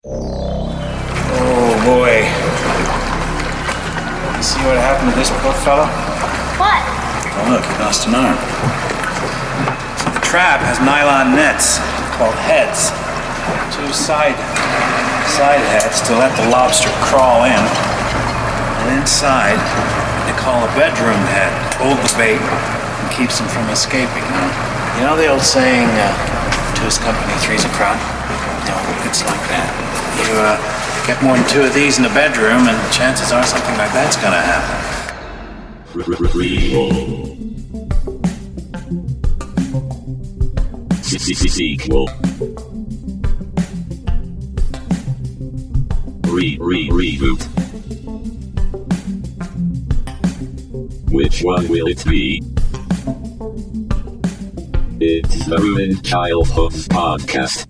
Oh boy. You see what happened to this poor fella? What? Oh look, he lost an arm. So the trap has nylon nets called heads. Two side heads to let the lobster crawl in. And inside, they call a bedroom head. Hold the bait and keeps them from escaping. You know the old saying, two's company, three's a crowd? No, it's like that. You get more than two of these in the bedroom, and chances are something like that's gonna happen. Sequel. Reboot. Which one will it be? It's the Ruined Childhoods podcast.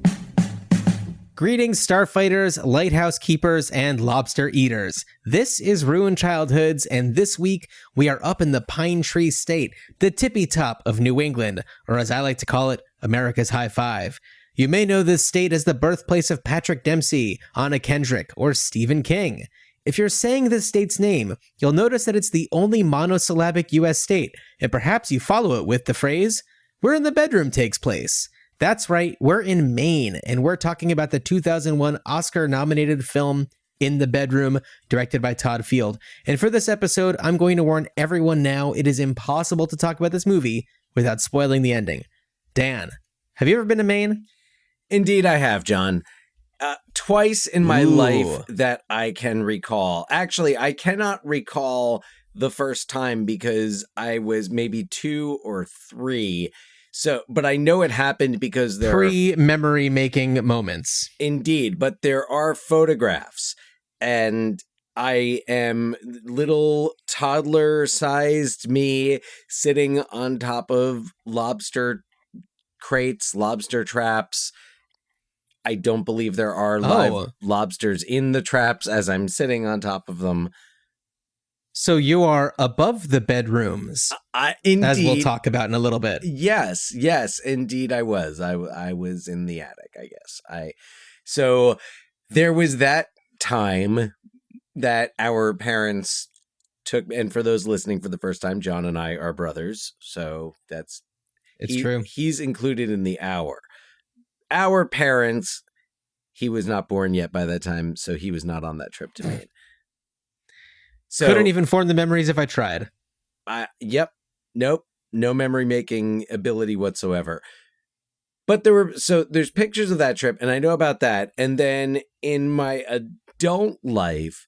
Greetings, starfighters, lighthouse keepers, and lobster eaters. This is Ruined Childhoods, and this week we are up in the Pine Tree State, the tippy top of New England, or as I like to call it, America's High Five. You may know this state as the birthplace of Patrick Dempsey, Anna Kendrick, or Stephen King. If you're saying this state's name, you'll notice that it's the only monosyllabic U.S. state, and perhaps you follow it with the phrase, "Where in the bedroom takes place." That's right, we're in Maine, and we're talking about the 2001 Oscar-nominated film In the Bedroom, directed by Todd Field. And for this episode, I'm going to warn everyone now, it is impossible to talk about this movie without spoiling the ending. Dan, have you ever been to Maine? Indeed, I have, John. Twice in my life that I can recall. Actually, I cannot recall the first time because I was maybe 2 or 3. So, but I know it happened because there pre-memory making moments. Indeed, but there are photographs, and I am little toddler-sized me sitting on top of lobster crates, lobster traps. I don't believe there are live lobsters in the traps as I'm sitting on top of them. So you are above the bedrooms, indeed, as we'll talk about in a little bit. Yes, indeed I was. I was in the attic, I guess. So there was that time that our parents took, and for those listening for the first time, Jon and I are brothers, so it's true. He's included in the hour. Our parents, he was not born yet by that time, so he was not on that trip to Maine. So, couldn't even form the memories if I tried. Yep. Nope. No memory making ability whatsoever. But there's pictures of that trip, and I know about that. And then in my adult life,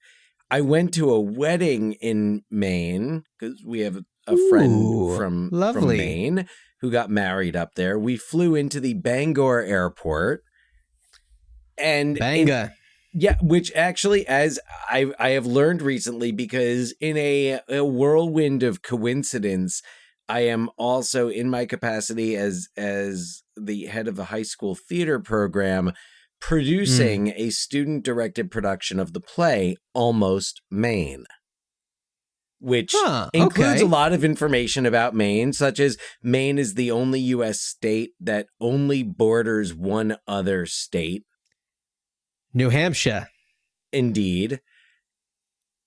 I went to a wedding in Maine because we have a friend from Maine who got married up there. We flew into the Bangor airport. And yeah, which actually, as I have learned recently, because in a whirlwind of coincidence, I am also in my capacity as the head of a high school theater program, producing a student-directed production of the play Almost Maine, which includes a lot of information about Maine, such as Maine is the only U.S. state that only borders one other state. New Hampshire. Indeed.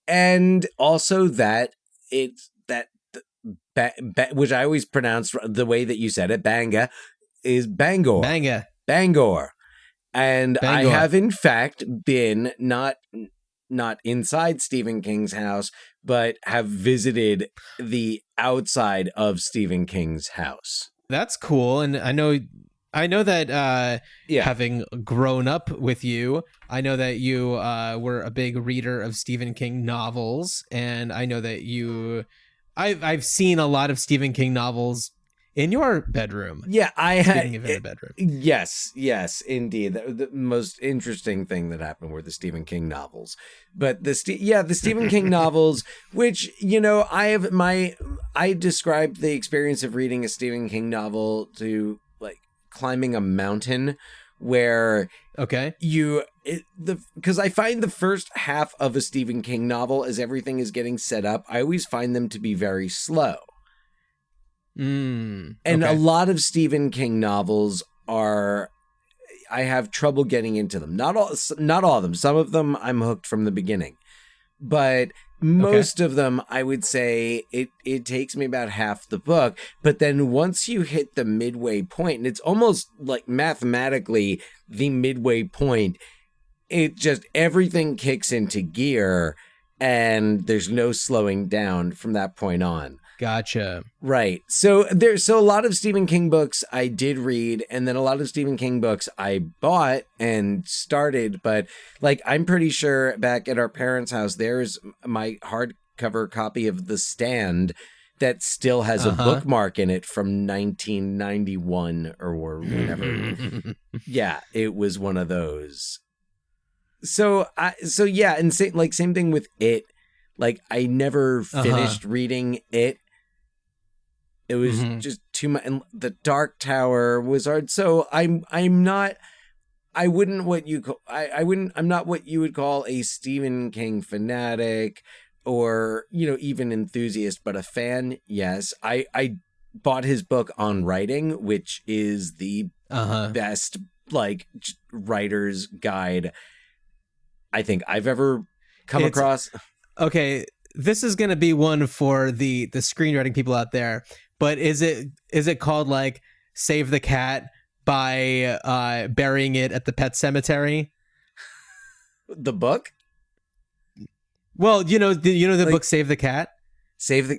And also that it's that which I always pronounce the way that you said it, Banga, is Bangor. Bangor. And I have in fact been not inside Stephen King's house, but have visited the outside of Stephen King's house. That's cool. And I know that having grown up with you, I know that you were a big reader of Stephen King novels, and I know that I've seen a lot of Stephen King novels in your bedroom. Yeah, Speaking of in the bedroom. Yes, indeed. The most interesting thing that happened were the Stephen King novels. But the Stephen King novels, which, I described the experience of reading a Stephen King novel to climbing a mountain where because I find the first half of a Stephen King novel, as everything is getting set up, I always find them to be very slow. And a lot of Stephen King novels are, I have trouble getting into them. Not all of them. Some of them I'm hooked from the beginning. But most of them, I would say it takes me about half the book. But then once you hit the midway point, and it's almost like mathematically the midway point, it just everything kicks into gear and there's no slowing down from that point on. Gotcha. Right. So a lot of Stephen King books I did read, and then a lot of Stephen King books I bought and started, but like I'm pretty sure back at our parents' house there's my hardcover copy of The Stand that still has a bookmark in it from 1991 or whatever. Yeah, it was one of those. So yeah, and same thing with It. Like I never finished reading It. It was just too much. And The Dark Tower was hard. So I'm not what you would call a Stephen King fanatic or, even enthusiast, but a fan. Yes. I bought his book on writing, which is the best like writer's guide I think I've ever come across. Okay. This is going to be one for the screenwriting people out there. But is it called like Save the Cat by burying it at the pet cemetery? The book? Well, the like, book Save the Cat? Save the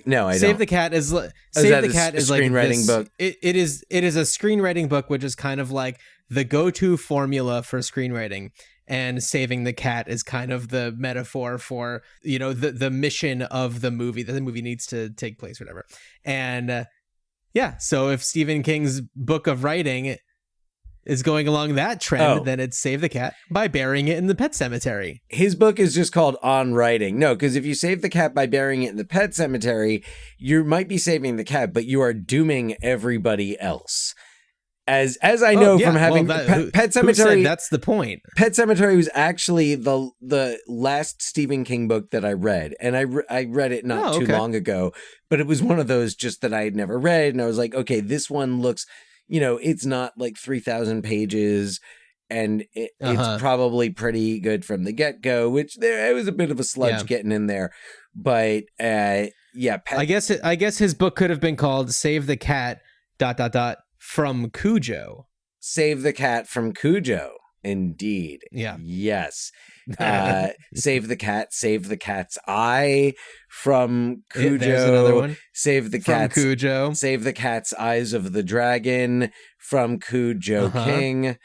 Cat is like a screenwriting book. It is a screenwriting book, which is kind of like the go-to formula for screenwriting. And saving the cat is kind of the metaphor for, the mission of the movie, that the movie needs to take place, whatever. And so if Stephen King's book of writing is going along that trend, then it's Save the Cat by burying it in the pet cemetery. His book is just called On Writing. No, because if you save the cat by burying it in the pet cemetery, you might be saving the cat, but you are dooming everybody else. As I know from having Pet Cemetery, that's the point. Pet Cemetery was actually the last Stephen King book that I read, and I read it not too long ago. But it was one of those just that I had never read, and I was like, okay, this one looks, it's not like 3,000 pages, and it's probably pretty good from the get go. Which it was a bit of a sludge getting in there, but I guess his book could have been called Save the Cat ... from Cujo. Save the Cat from Cujo. Indeed. Yeah. Yes. Save the Cat, Save the Cat's Eye from Cujo. There's another one. Save the Cat's from Cujo. Save the Cat's Eyes of the Dragon from Cujo King.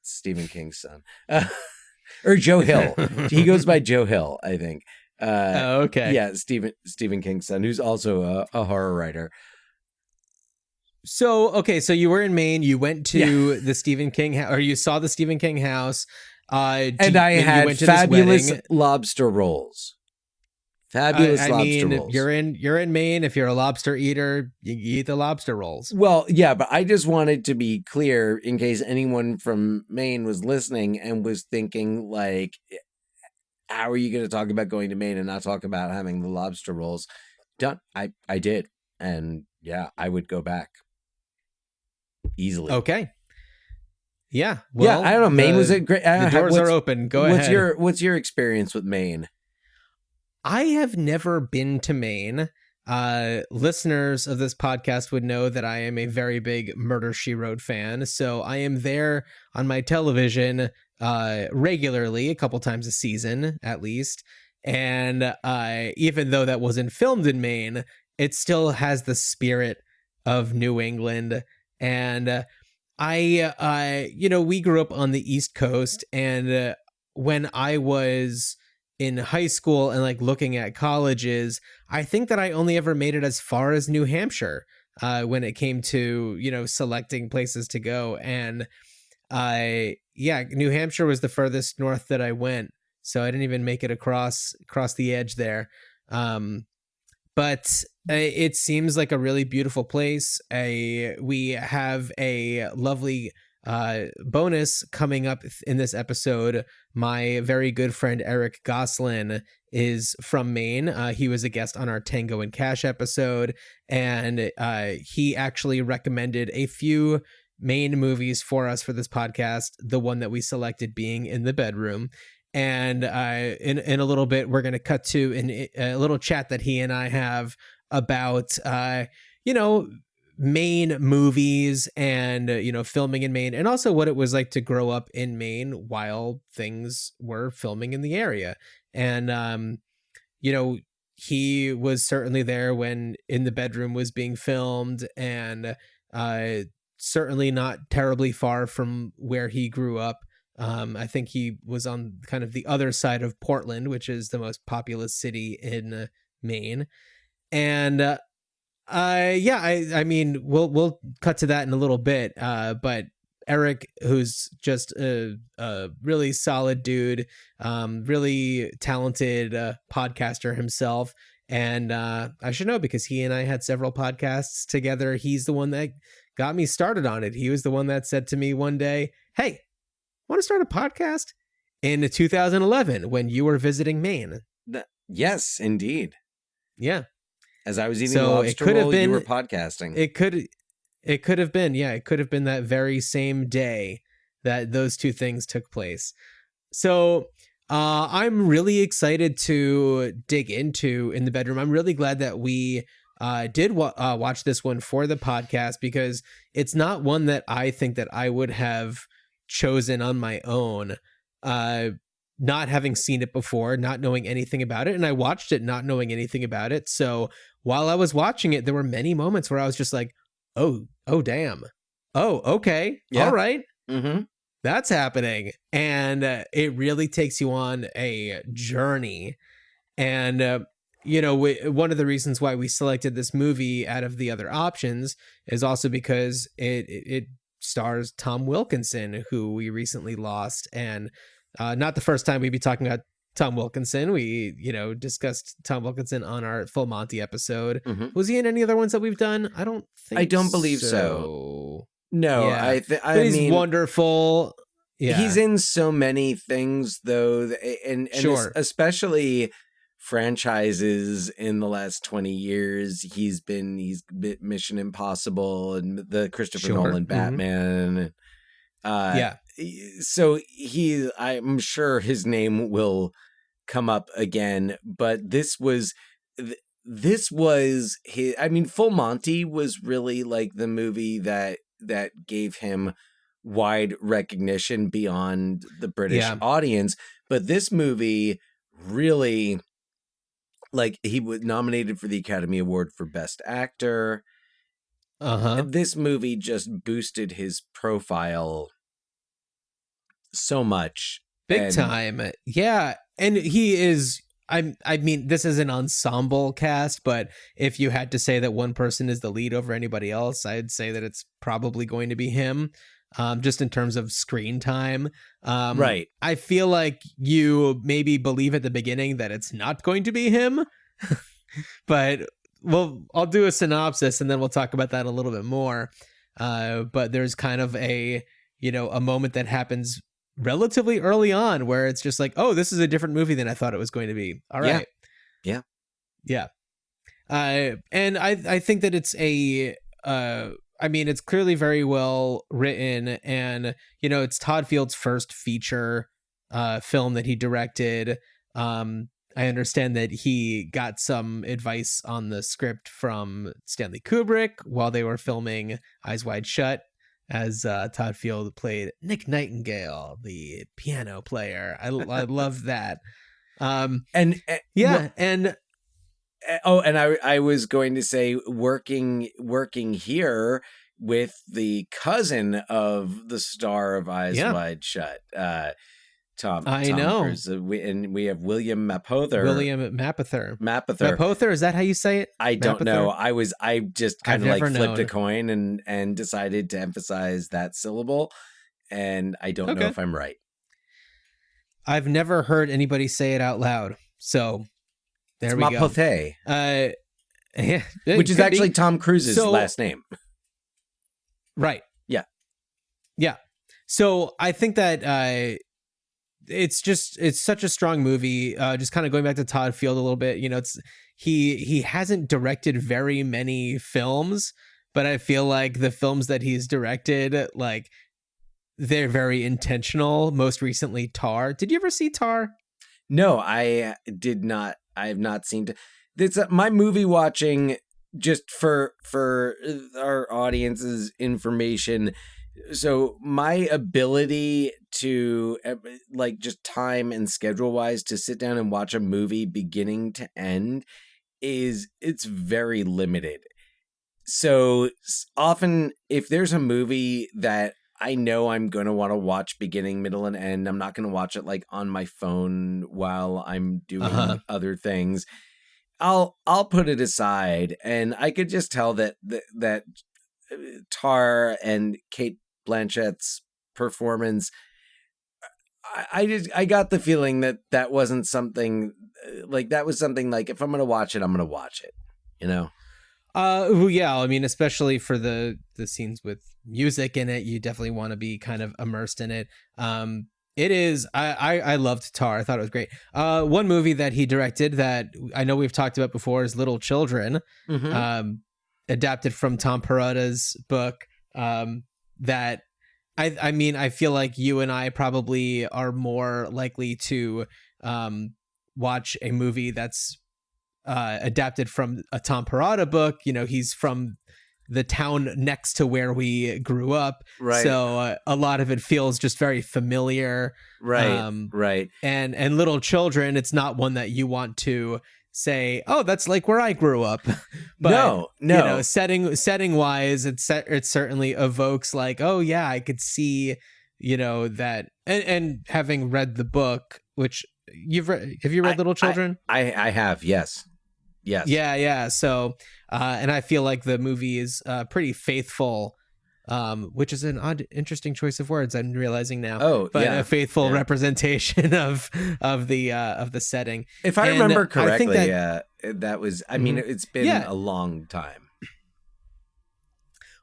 Stephen King's son. Or Joe Hill. He goes by Joe Hill, I think. Okay. Yeah, Stephen King's son, who's also a horror writer. So you were in Maine, you went to the Stephen King or you saw the Stephen King house. And I had fabulous lobster rolls. Fabulous lobster rolls. You're in Maine. If you're a lobster eater, you eat the lobster rolls. Well, yeah, but I just wanted to be clear in case anyone from Maine was listening and was thinking like, how are you going to talk about going to Maine and not talk about having the lobster rolls? Done. I did. And yeah, I would go back. Easily. Okay. Yeah. Well, I don't know. Maine was a great. The doors are open. Go ahead. What's your experience with Maine? I have never been to Maine. Listeners of this podcast would know that I am a very big Murder, She Wrote fan. So I am there on my television regularly, a couple times a season at least. And even though that wasn't filmed in Maine, it still has the spirit of New England. And we grew up on the East Coast, and when I was in high school and like looking at colleges, I think that I only ever made it as far as New Hampshire when it came to, selecting places to go. And New Hampshire was the furthest north that I went. So I didn't even make it across the edge there. But it seems like a really beautiful place. We have a lovely bonus coming up in this episode. My very good friend Eric Gosselin is from Maine. He was a guest on our Tango and Cash episode, and he actually recommended a few Maine movies for us for this podcast, the one that we selected being In the Bedroom. And in a little bit, we're going to cut to a little chat that he and I have about, Maine movies and, filming in Maine, and also what it was like to grow up in Maine while things were filming in the area. And, he was certainly there when In the Bedroom was being filmed, and certainly not terribly far from where he grew up. I think he was on kind of the other side of Portland, which is the most populous city in Maine. And I mean, we'll cut to that in a little bit. But Eric, who's just a really solid dude, really talented podcaster himself. And I should know because he and I had several podcasts together. He's the one that got me started on it. He was the one that said to me one day, "Hey, want to start a podcast?" In 2011 when you were visiting Maine. Yes, indeed. Yeah. As I was eating So lobster it could have roll, been, you were podcasting. It could have been, yeah, it could have been that very same day that those two things took place. So I'm really excited to dig into In the Bedroom. I'm really glad that we did watch this one for the podcast, because it's not one that I think that I would have chosen on my own, not having seen it before, not knowing anything about it. And I watched it not knowing anything about it. So while I was watching it, there were many moments where I was just like, oh, damn. Oh, okay. Yeah. All right. Mm-hmm. That's happening. And it really takes you on a journey. And, one of the reasons why we selected this movie out of the other options is also because it stars Tom Wilkinson, who we recently lost. And not the first time we'd be talking about Tom Wilkinson. We, discussed Tom Wilkinson on our Full Monty episode. Mm-hmm. Was he in any other ones that we've done? I don't believe so. No, yeah. I he's mean, wonderful. Yeah. He's in so many things, though, and Sure. especially franchises in the last 20 years. He's been Mission Impossible and the Christopher Nolan Batman. Yeah. So I'm sure his name will come up again, but this was his, I mean, Full Monty was really like the movie that gave him wide recognition beyond the British audience. But this movie really, like, he was nominated for the Academy Award for Best Actor. This movie just boosted his profile so much. Big time. Yeah. And he is, I mean, this is an ensemble cast, but if you had to say that one person is the lead over anybody else, I'd say that it's probably going to be him, just in terms of screen time. Right. I feel like you maybe believe at the beginning that it's not going to be him, but I'll do a synopsis and then we'll talk about that a little bit more. But there's kind of a moment that happens relatively early on where it's just like, oh, this is a different movie than I thought it was going to be. All right. Yeah. And I think that it's it's clearly very well written, and it's Todd Field's first feature film that he directed. I understand that he got some advice on the script from Stanley Kubrick while they were filming Eyes Wide Shut, as Todd Field played Nick Nightingale, the piano player. I love that. And I was going to say, working here with the cousin of the star of Eyes Wide Shut, Tom Cruise. We have William Mapother. Mapother, is that how you say it? I don't know. I just kind of like flipped a coin and decided to emphasize that syllable, and I don't know if I'm right. I've never heard anybody say it out loud, so there we go. Yeah, which is actually Tom Cruise's last name. Right. Yeah. So I think that it's such a strong movie. Just kind of going back to Todd Field a little bit, he hasn't directed very many films, but I feel like the films that he's directed, like, they're very intentional. Most recently, Tar. Did you ever see Tar? No, I did not. I have not seen. This my movie watching. Just for our audience's information, so my ability to like just time and schedule wise to sit down and watch a movie beginning to end it's very limited. So often if there's a movie that I know I'm going to want to watch beginning, middle, and end, I'm not going to watch it like on my phone while I'm doing other things. I'll put it aside, and I could just tell that Tar and Cate Blanchett's performance. I got the feeling that wasn't something like that was something like if I'm gonna watch it, I'm gonna watch it. You know. Well, yeah. I mean, especially for the scenes with music in it, you definitely want to be kind of immersed in it. It is. I loved Tar. I thought it was great. One movie that he directed that I know we've talked about before is Little Children, adapted from Tom Perrotta's book. That I mean, I feel like you and I probably are more likely to watch a movie that's adapted from a Tom Perrotta book. You know, he's from the town next to where we grew up. Right. So a lot of it feels just very familiar. Right. Right. And Little Children, it's not one that you want to say, oh, that's like where I grew up. But, no. You know, setting wise, it certainly evokes like, oh yeah, I could see, you know, that. And having read the book, which have you read Little Children? I have. Yes. Yes. Yeah. So, and I feel like the movie is pretty faithful, which is an odd, interesting choice of words. I'm realizing now. Oh, but yeah. a faithful representation of the setting. If I remember correctly, that, that was. I mean, it's been a long time.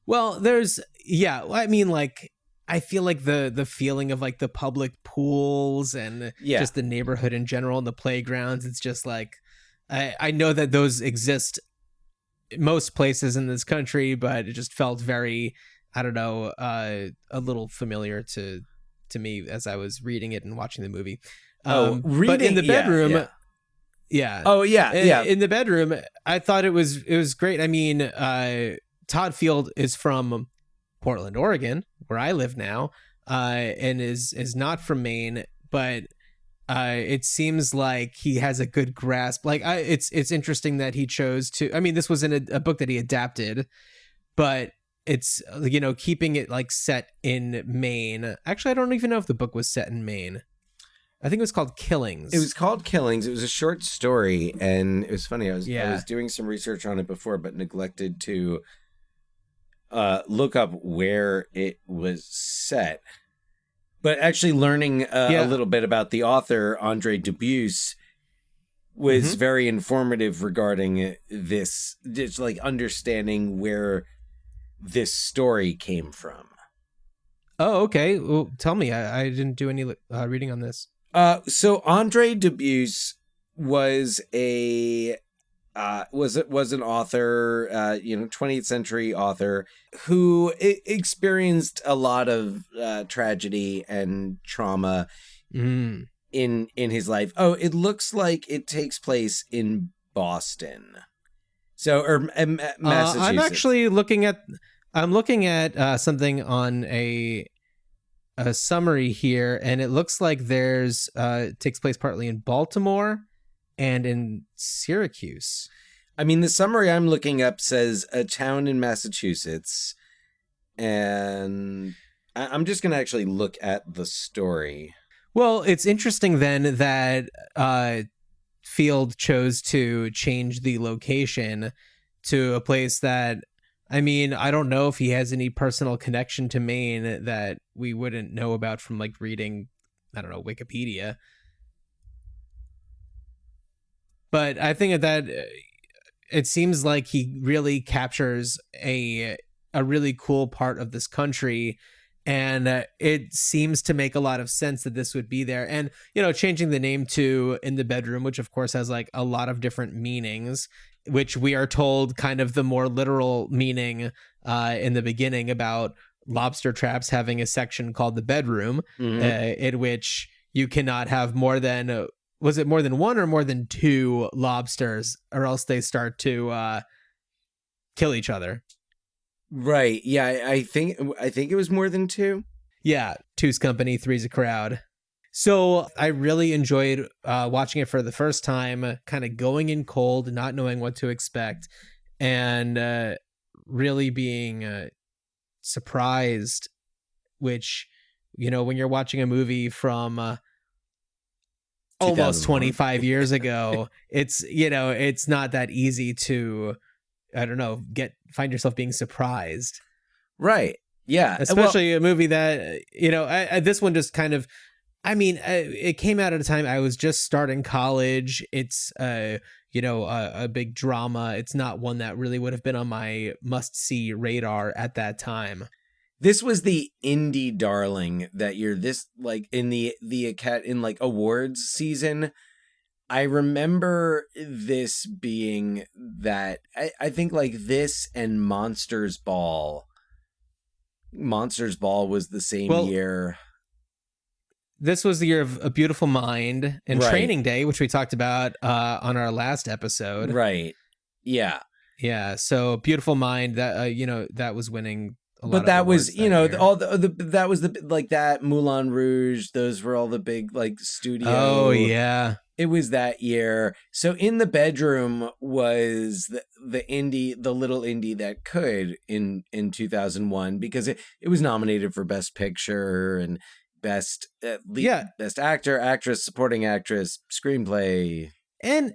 Well, I mean, like, I feel like the feeling of like the public pools and just the neighborhood in general and the playgrounds. It's just like. I know that those exist most places in this country, but it just felt very, I don't know, a little familiar to me as I was reading it and watching the movie. Reading but in the bedroom, in the bedroom, I thought it was great. I mean, Todd Field is from Portland, Oregon, where I live now, and is not from Maine, but. It seems like he has a good grasp. Like it's interesting that he chose to. I mean, this was in a book that he adapted, but it's keeping it like set in Maine. Actually, I don't even know if the book was set in Maine. I think it was called Killings. It was called Killings. It was a short story, and it was funny. I was doing some research on it before, but neglected to look up where it was set. But actually learning a little bit about the author, Andre Dubusse, was very informative regarding this, just like understanding where this story came from. Oh, okay. Well, tell me. I didn't do any reading on this. So Andre Dubusse was was an author, 20th century author who experienced a lot of tragedy and trauma in his life. Oh, it looks like it takes place in Boston. Or Massachusetts. I'm actually looking at something on a summary here, and it looks like it takes place partly in Baltimore and in Syracuse. I mean, the summary I'm looking up says a town in Massachusetts, and I'm just going to actually look at the story. Well, it's interesting then that Field chose to change the location to a place that, I mean, I don't know if he has any personal connection to Maine that we wouldn't know about from like reading, I don't know, Wikipedia. But I think that it seems like he really captures a really cool part of this country And it seems to make a lot of sense that this would be there. And, changing the name to In the Bedroom, which of course has like a lot of different meanings, which we are told kind of the more literal meaning in the beginning about lobster traps having a section called the bedroom, in which you cannot have more than, was it more than one or more than two lobsters, or else they start to kill each other. Right. Yeah, I think it was more than two. Yeah, two's company, three's a crowd. So I really enjoyed watching it for the first time, kind of going in cold, not knowing what to expect, and really being surprised, which, when you're watching a movie from almost 25 years ago, it's not that easy to, I don't know, find yourself being surprised. Right. Yeah. Especially a movie that, this one just kind of, it came out at a time I was just starting college. It's, a big drama. It's not one that really would have been on my must-see radar at that time. This was the indie darling that you're in the in like awards season. I remember this being that I think like this and Monsters Ball. Monsters Ball was the same year. This was the year of A Beautiful Mind and Right. Training Day, which we talked about on our last episode. Right. Yeah. Yeah. So Beautiful Mind, that that was winning a lot. But of that was, awards that year. all that was the like that Moulin Rouge. Those were all the big like studio. Oh yeah. It was that year. So In the Bedroom was the indie, the little indie that could in 2001, because it was nominated for Best Picture and Best Best Actor, Actress, Supporting Actress, Screenplay. And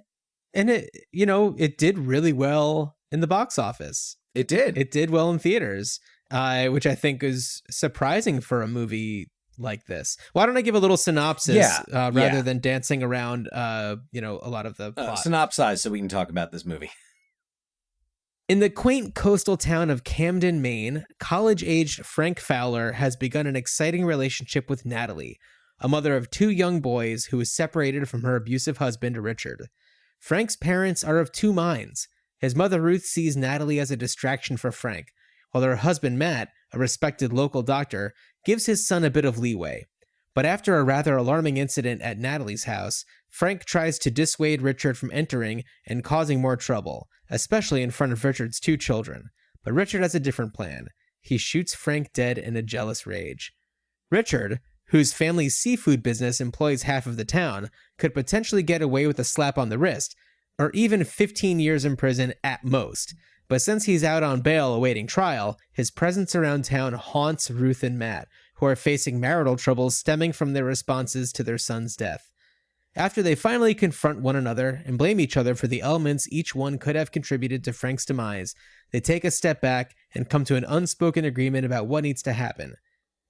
it, it did really well in the box office. It did. It did well in theaters, which I think is surprising for a movie like this. Why don't I give a little synopsis rather than dancing around, a lot of the plot. Synopsize so we can talk about this movie. In the quaint coastal town of Camden, Maine, college-aged Frank Fowler has begun an exciting relationship with Natalie, a mother of two young boys who is separated from her abusive husband, Richard. Frank's parents are of two minds. His mother, Ruth, sees Natalie as a distraction for Frank, while her husband, Matt, a respected local doctor, gives his son a bit of leeway. But after a rather alarming incident at Natalie's house, Frank tries to dissuade Richard from entering and causing more trouble, especially in front of Richard's two children. But Richard has a different plan. He shoots Frank dead in a jealous rage. Richard, whose family's seafood business employs half of the town, could potentially get away with a slap on the wrist, or even 15 years in prison at most. But since he's out on bail awaiting trial, his presence around town haunts Ruth and Matt, who are facing marital troubles stemming from their responses to their son's death. After they finally confront one another and blame each other for the elements each one could have contributed to Frank's demise, they take a step back and come to an unspoken agreement about what needs to happen.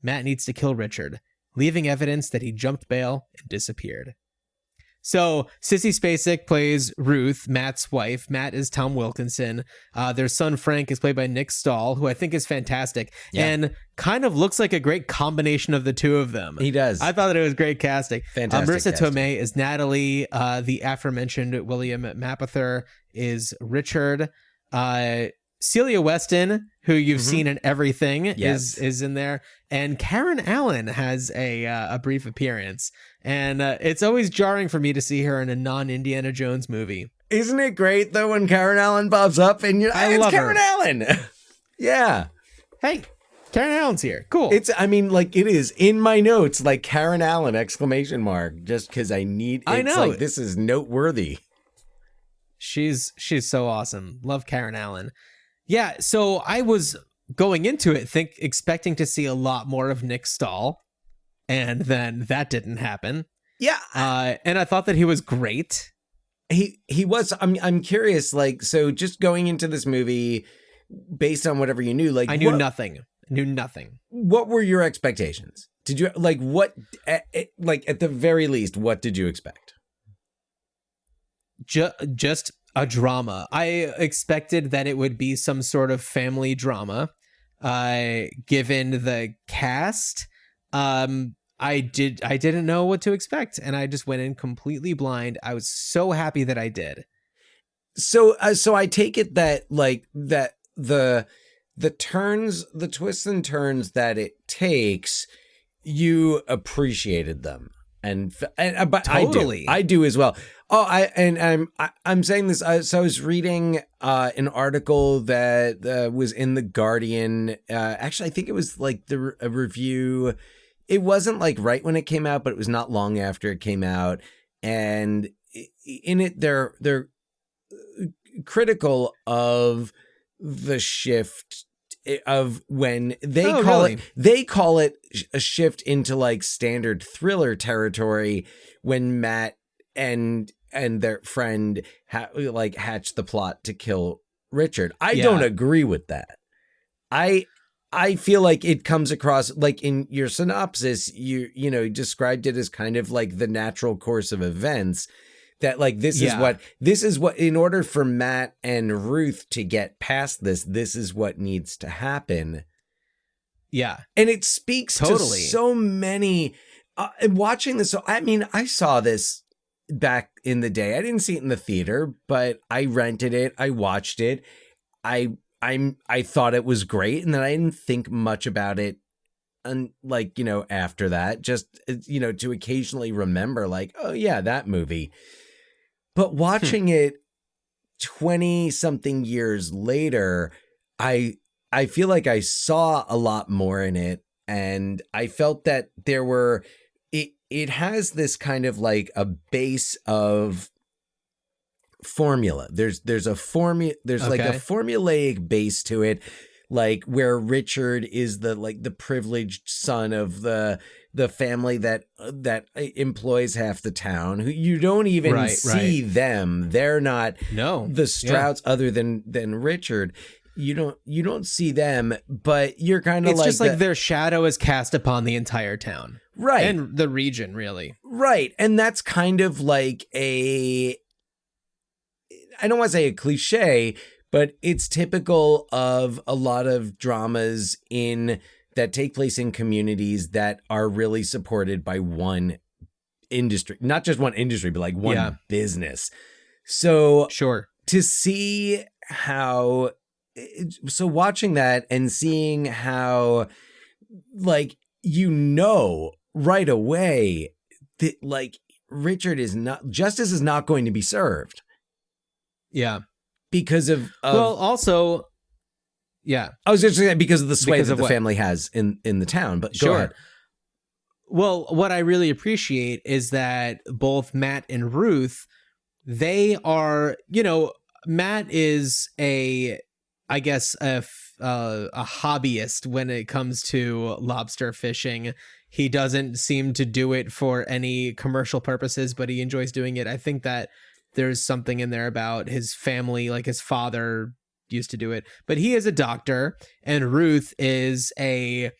Matt needs to kill Richard, leaving evidence that he jumped bail and disappeared. So Sissy Spacek plays Ruth, Matt's wife. Matt is Tom Wilkinson. Their son Frank is played by Nick Stahl, who I think is fantastic and kind of looks like a great combination of the two of them. He does. I thought that it was great casting. Fantastic Marissa casting. Tomei is Natalie. The aforementioned William Mapother is Richard. Celia Weston, who you've seen in everything, is in there, and Karen Allen has a brief appearance, and it's always jarring for me to see her in a non-Indiana Jones movie. Isn't it great though when Karen Allen pops up and I love Karen her. Allen? Yeah. Hey, Karen Allen's here. Cool. It is in my notes, like Karen Allen, ! Just because I know. Like, this is noteworthy. She's so awesome. Love Karen Allen. Yeah, so I was going into it expecting to see a lot more of Nick Stahl, and then that didn't happen. Yeah. And I thought that he was great. He was. I'm curious, like, so just going into this movie based on whatever you knew, like I knew nothing. What were your expectations? Did you like at the very least, what did you expect? Just a drama. I expected that it would be some sort of family drama. given the cast. I didn't know what to expect, and I just went in completely blind. I was so happy that I did. So I take it that like that the turns, the twists and turns that it takes, you appreciated them, but Totally. I do as well. Oh, I'm saying this. So I was reading an article that was in the Guardian. Actually, I think it was like a review. It wasn't like right when it came out, but it was not long after it came out. And in it, they're critical of the shift of when they call it a shift into like standard thriller territory when Matt and their friend hatch the plot to kill Richard. I don't agree with that. I feel like it comes across like in your synopsis, you described it as kind of like the natural course of events, that like this is what in order for Matt and Ruth to get past this is what needs to happen. Yeah. And it speaks to so many watching this. So I mean, I saw this back in the day. I didn't see it in the theater, but I rented it. I watched it. I thought it was great, and then I didn't think much about it, and like after that, just to occasionally remember, like, oh yeah, that movie. But watching it 20 something years later, I feel like I saw a lot more in it, and I felt that it has this kind of like a base of formula. There's a formula. There's like a formulaic base to it, like where Richard is the privileged son of the family that employs half the town. Who you don't even see them. They're not the Strouts other than Richard. You don't see them, but you're kind of it's just like their shadow is cast upon the entire town, right, and the region, really, right, and that's kind of like I don't want to say a cliche, but it's typical of a lot of dramas that take place in communities that are really supported by one industry, not just one industry, but like one business. So to see how, so watching that and seeing how, like, right away that like Richard justice is not going to be served. Yeah. Because of well, also, yeah. I was just saying because of the sway that the family has in the town, but go ahead. Well, what I really appreciate is that both Matt and Ruth, they are, Matt is a hobbyist when it comes to lobster fishing. He doesn't seem to do it for any commercial purposes, but he enjoys doing it. I think that there's something in there about his family, like his father used to do it, but he is a doctor, and Ruth is a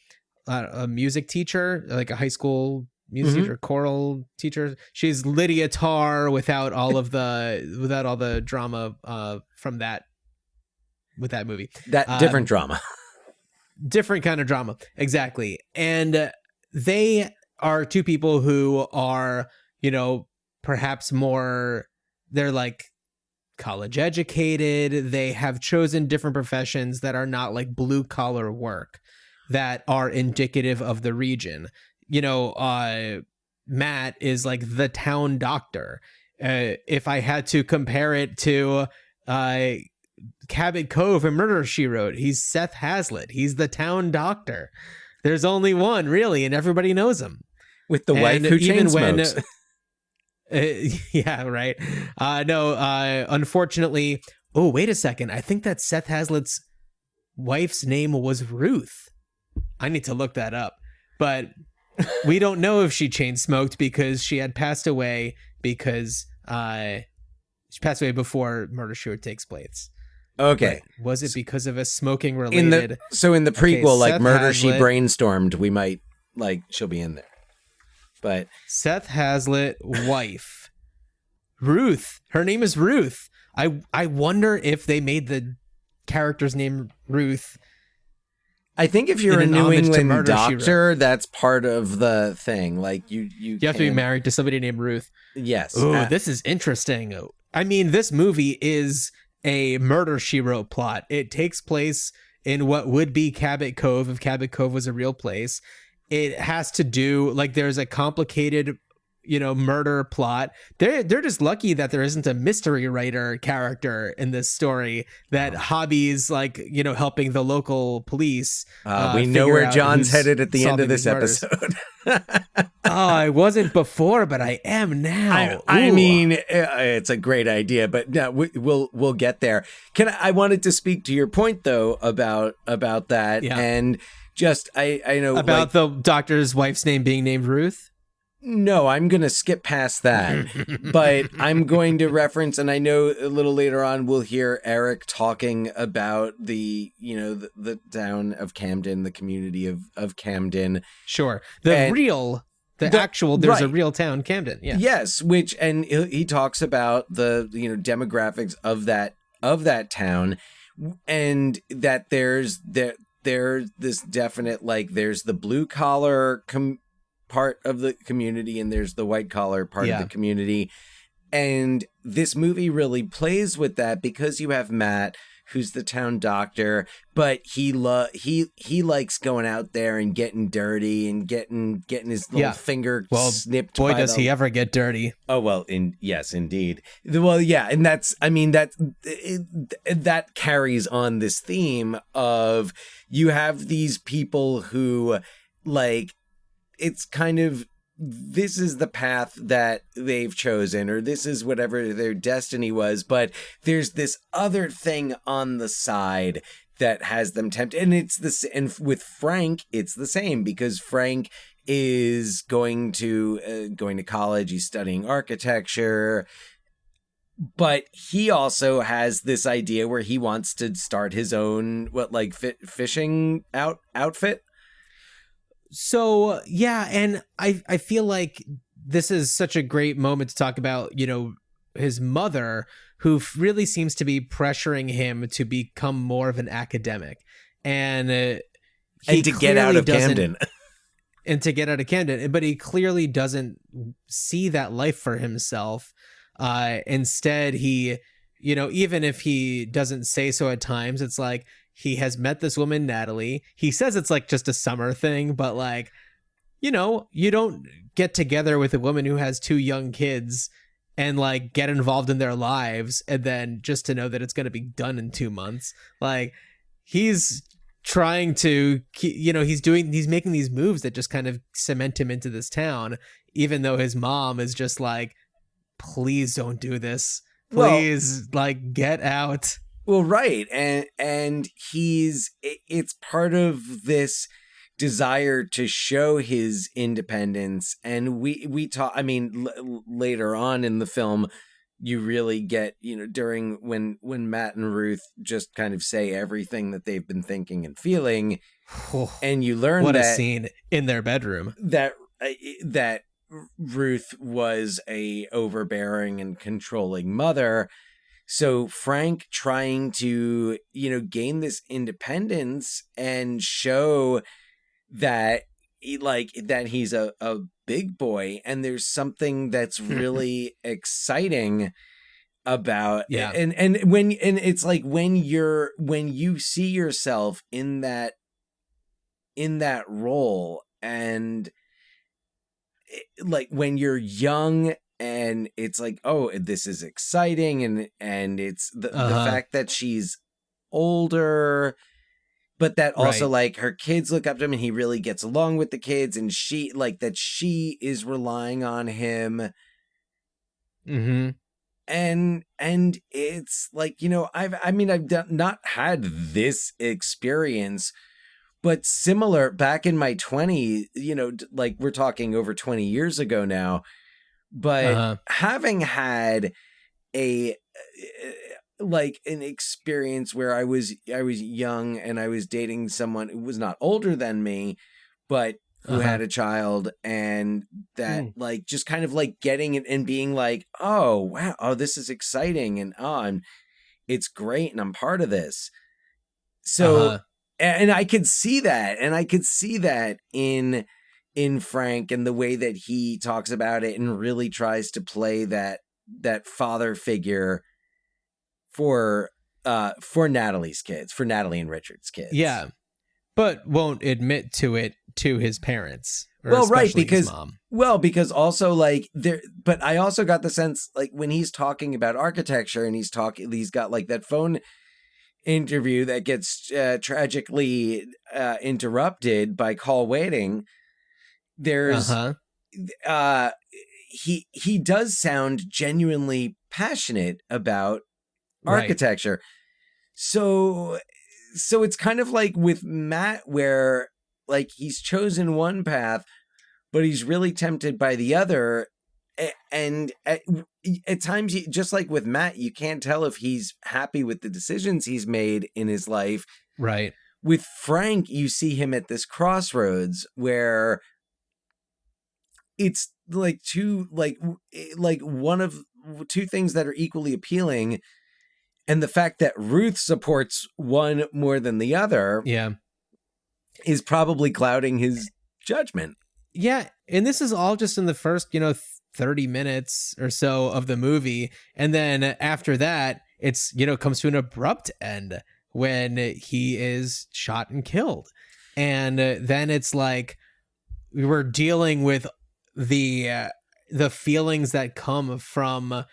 music teacher, like a high school music teacher, choral teacher. She's Lydia Tarr without all the drama from that with that movie. That different drama. Different kind of drama. Exactly. And they are two people who are, perhaps more, they're like college educated. They have chosen different professions that are not like blue collar work that are indicative of the region. Matt is like the town doctor. If I had to compare it to Cabot Cove and Murder, She Wrote, he's Seth Hazlitt. He's the town doctor. There's only one really, and everybody knows him. With the wife who chain smokes. Yeah, right. Unfortunately, oh, wait a second. I think that Seth Hazlitt's wife's name was Ruth. I need to look that up. But we don't know if she chain smoked because she had passed away because she passed away before Murder, She Wrote takes place. Okay. But was it because of a smoking related? In the prequel, like Murder, Hazlitt, She Brainstormed, we might she'll be in there. But Seth Hazlitt, wife, Ruth. Her name is Ruth. I wonder if they made the character's name Ruth I think if you're a in an New homage to England Murder, She Wrote. doctor, that's part of the thing. Like you have to be married to somebody named Ruth. Yes. Ooh, this is interesting. I mean, this movie is a Murder, She Wrote plot. It takes place in what would be Cabot Cove if Cabot Cove was a real place. It has to do, like, there's a complicated, murder plot. They're just lucky that there isn't a mystery writer character in this story that hobbies, like, helping the local police. We know where John's headed at the end of this episode. I wasn't before, but I am now. I mean, it's a great idea, but no, we'll get there. I wanted to speak to your point though about that, and just I know about the doctor's wife's name being named Ruth. No, I'm going to skip past that, but I'm going to reference, and I know a little later on we'll hear Eric talking about the town of Camden, the community of Camden. Sure. There's a real town, Camden. Yeah. Yes. And he talks about the, demographics of that town, and that there's this definite, like, there's the blue collar part of the community and there's the white collar part of the community. And this movie really plays with that because you have Matt, who's the town doctor, but he likes going out there and getting dirty and getting his little finger snipped. Boy, does he ever get dirty. Oh, well, yes, indeed. Well, yeah. And that carries on this theme of, you have these people who, like, it's kind of, this is the path that they've chosen, or this is whatever their destiny was, but there's this other thing on the side that has them tempted. And it's this, and with Frank, it's the same, because Frank is going to college. He's studying architecture, but he also has this idea where he wants to start his own fishing outfit. So, yeah, and I feel like this is such a great moment to talk about, his mother, who really seems to be pressuring him to become more of an academic. And to get out of Camden. And to get out of Camden. But he clearly doesn't see that life for himself. Instead, he, even if he doesn't say so at times, it's like, he has met this woman, Natalie. He says it's like just a summer thing, but like, you don't get together with a woman who has 2 young kids and like get involved in their lives and then just to know that it's going to be done in 2 months. Like, he's trying to, he's making these moves that just kind of cement him into this town, even though his mom is just like, please don't do this. Please, get out. Well, right. And it's part of this desire to show his independence. And we talk, I mean, later on in the film, you really get, during when Matt and Ruth just kind of say everything that they've been thinking and feeling. And you learn what a scene in their bedroom. That Ruth was a overbearing and controlling mother. So Frank trying to, gain this independence and show that he's a big boy, and there's something that's really exciting about it. And it's like when you see yourself in that role, and like when you're young, and it's like, oh, this is exciting, and it's the fact that she's older, but that also like her kids look up to him, and he really gets along with the kids, and she is relying on him. Mm-hmm. And it's like, I've not had this experience, but similar back in my 20s, like we're talking over 20 years ago now. But having had an experience where I was young and I was dating someone who was not older than me, but who had a child, and that like just kind of like getting it and being like, oh wow, oh this is exciting, and it's great, and I'm part of this. So And I could see that. And I could see that in Frank and the way that he talks about it and really tries to play that father figure for Natalie's kids, for Natalie and Richard's kids. Yeah. But won't admit to it to his parents. Well, right, because his mom. Well, because also like there, but I also got the sense like when he's talking about architecture and he's got like that phone interview that gets tragically interrupted by call waiting. There's he does sound genuinely passionate about architecture. Right. So it's kind of like with Matt where like he's chosen one path, but he's really tempted by the other. And at times, just like with Matt, you can't tell if he's happy with the decisions he's made in his life. Right. With Frank, you see him at this crossroads where it's like one of two things that are equally appealing. And the fact that Ruth supports one more than the other is probably clouding his judgment. Yeah. And this is all just in the first, 30 minutes or so of the movie. And then after that, it's, comes to an abrupt end when he is shot and killed. And then it's like we were dealing with the feelings that come from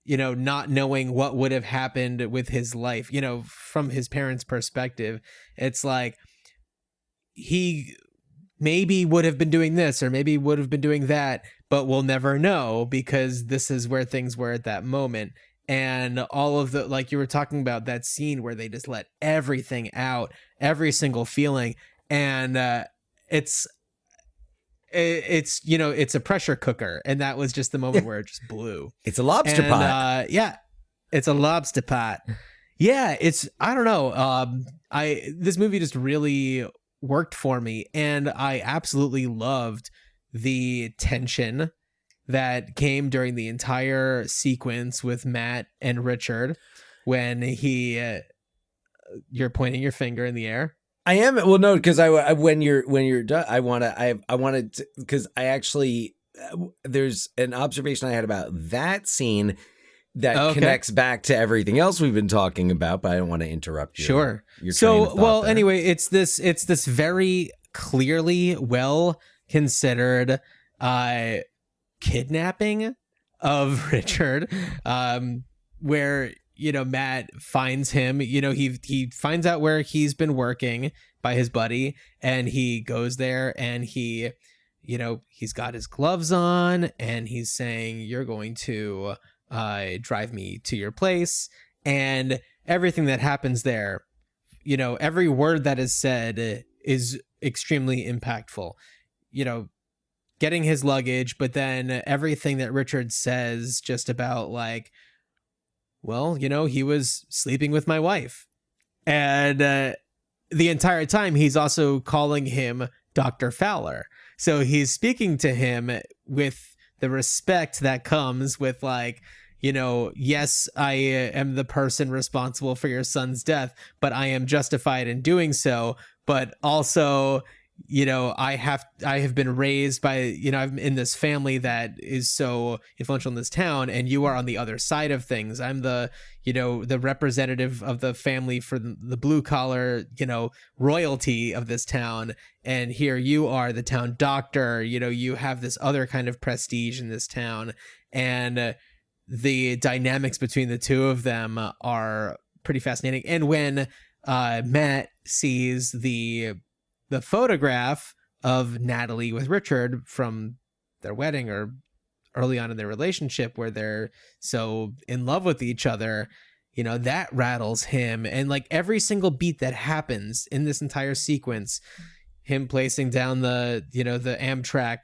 not knowing what would have happened with his life, from his parents' perspective. It's like he maybe would have been doing this or maybe would have been doing that, but we'll never know because this is where things were at that moment. And all of the, like you were talking about that scene where they just let everything out, every single feeling. And it's a pressure cooker. And that was just the moment where it just blew. It's a lobster pot. It's a lobster pot. Yeah. I don't know. This movie just really worked for me. And I absolutely loved the tension that came during the entire sequence with Matt and Richard when you're pointing your finger in the air. I am. Well, no, because when you're done, I wanted to, because I actually, there's an observation I had about that scene that connects back to everything else we've been talking about, but I don't want to interrupt you. Sure. So, well, anyway, it's this very clearly well considered kidnapping of Richard, where Matt finds him. He finds out where he's been working by his buddy, and he goes there, and he's got his gloves on, and he's saying, "You're going to drive me to your place," and everything that happens there, every word that is said is extremely impactful. Getting his luggage, but then everything that Richard says just about like, well, he was sleeping with my wife. And the entire time he's also calling him Dr. Fowler. So he's speaking to him with the respect that comes with like, yes, I am the person responsible for your son's death, but I am justified in doing so. But also, I have been raised by, I'm in this family that is so influential in this town, and you are on the other side of things. I'm the representative of the family for the blue collar, royalty of this town. And here you are the town doctor, you have this other kind of prestige in this town. And the dynamics between the two of them are pretty fascinating. And when Matt sees the photograph of Natalie with Richard from their wedding or early on in their relationship where they're so in love with each other, that rattles him. And like every single beat that happens in this entire sequence, him placing down the Amtrak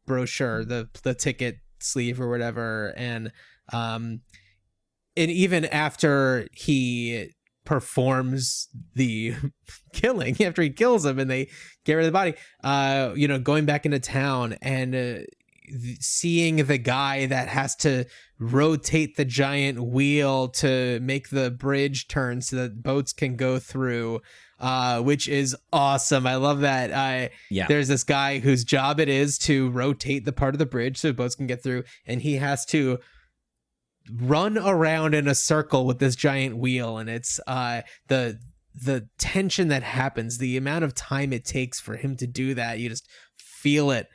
brochure, the ticket sleeve or whatever. And even after he performs the killing, after he kills him and they get rid of the body, going back into town and seeing the guy that has to rotate the giant wheel to make the bridge turn so that boats can go through, which is awesome. I love that. Yeah. There's this guy whose job it is to rotate the part of the bridge so boats can get through, and he has to run around in a circle with this giant wheel, and it's the tension that happens, the amount of time it takes for him to do that. You just feel it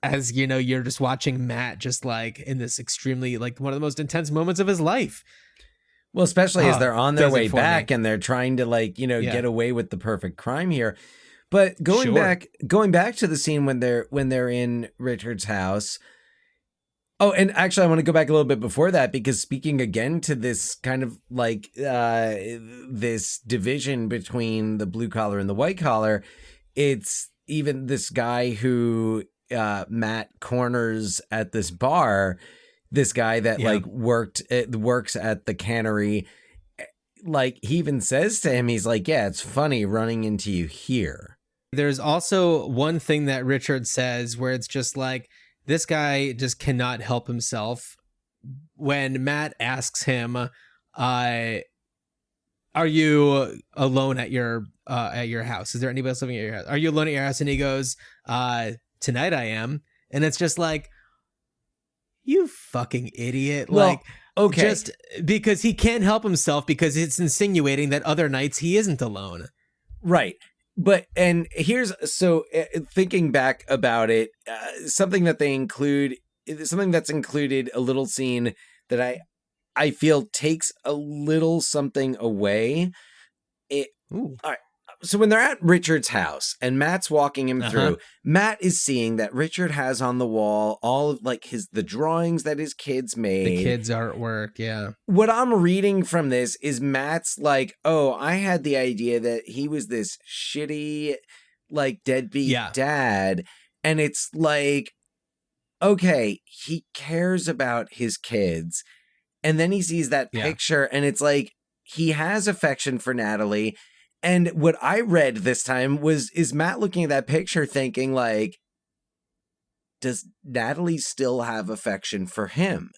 as, you know, you're just watching Matt just like in this extremely, like, one of the most intense moments of his life. Well, especially as they're on their does it way for back me. and they're trying to, like, you know, Yeah. get away with the perfect crime here. But going back to the scene when they're in Richard's house. Oh, and actually, I want to go back a little bit before that, because speaking again to this kind of like this division between the blue collar and the white collar, it's even this guy who Matt corners at this bar, this guy that like works at the cannery. Like, he even says to him, he's like, yeah, it's funny running into you here. There's also one thing that Richard says where it's just like, this guy just cannot help himself. When Matt asks him, are you alone at your house? Is there anybody else living at your house? Are you alone at your house? And he goes, tonight I am. And it's just like, you fucking idiot. Well, like, okay. Just because he can't help himself, because it's insinuating that other nights he isn't alone. Right. But, and here's, so thinking back about it, something that's included, a little scene that I feel takes a little something away. All right. So when they're at Richard's house and Matt's walking him through, Matt is seeing that Richard has on the wall all of like the drawings that his kids made. The kids' artwork, yeah. What I'm reading from this is Matt's like, oh, I had the idea that he was this shitty, like, deadbeat dad. And it's like, okay, he cares about his kids. And then he sees that picture and it's like, he has affection for Natalie. And what I read this time is Matt looking at that picture thinking like, does Natalie still have affection for him?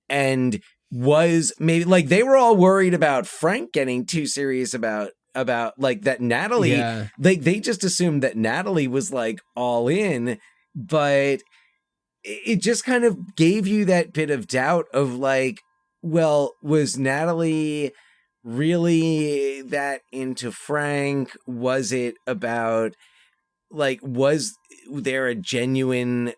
And was maybe like, they were all worried about Frank getting too serious about like that Natalie, they just assumed that Natalie was like all in, but it just kind of gave you that bit of doubt of like, well, was Natalie really that into Frank? Was it about like, was there a genuine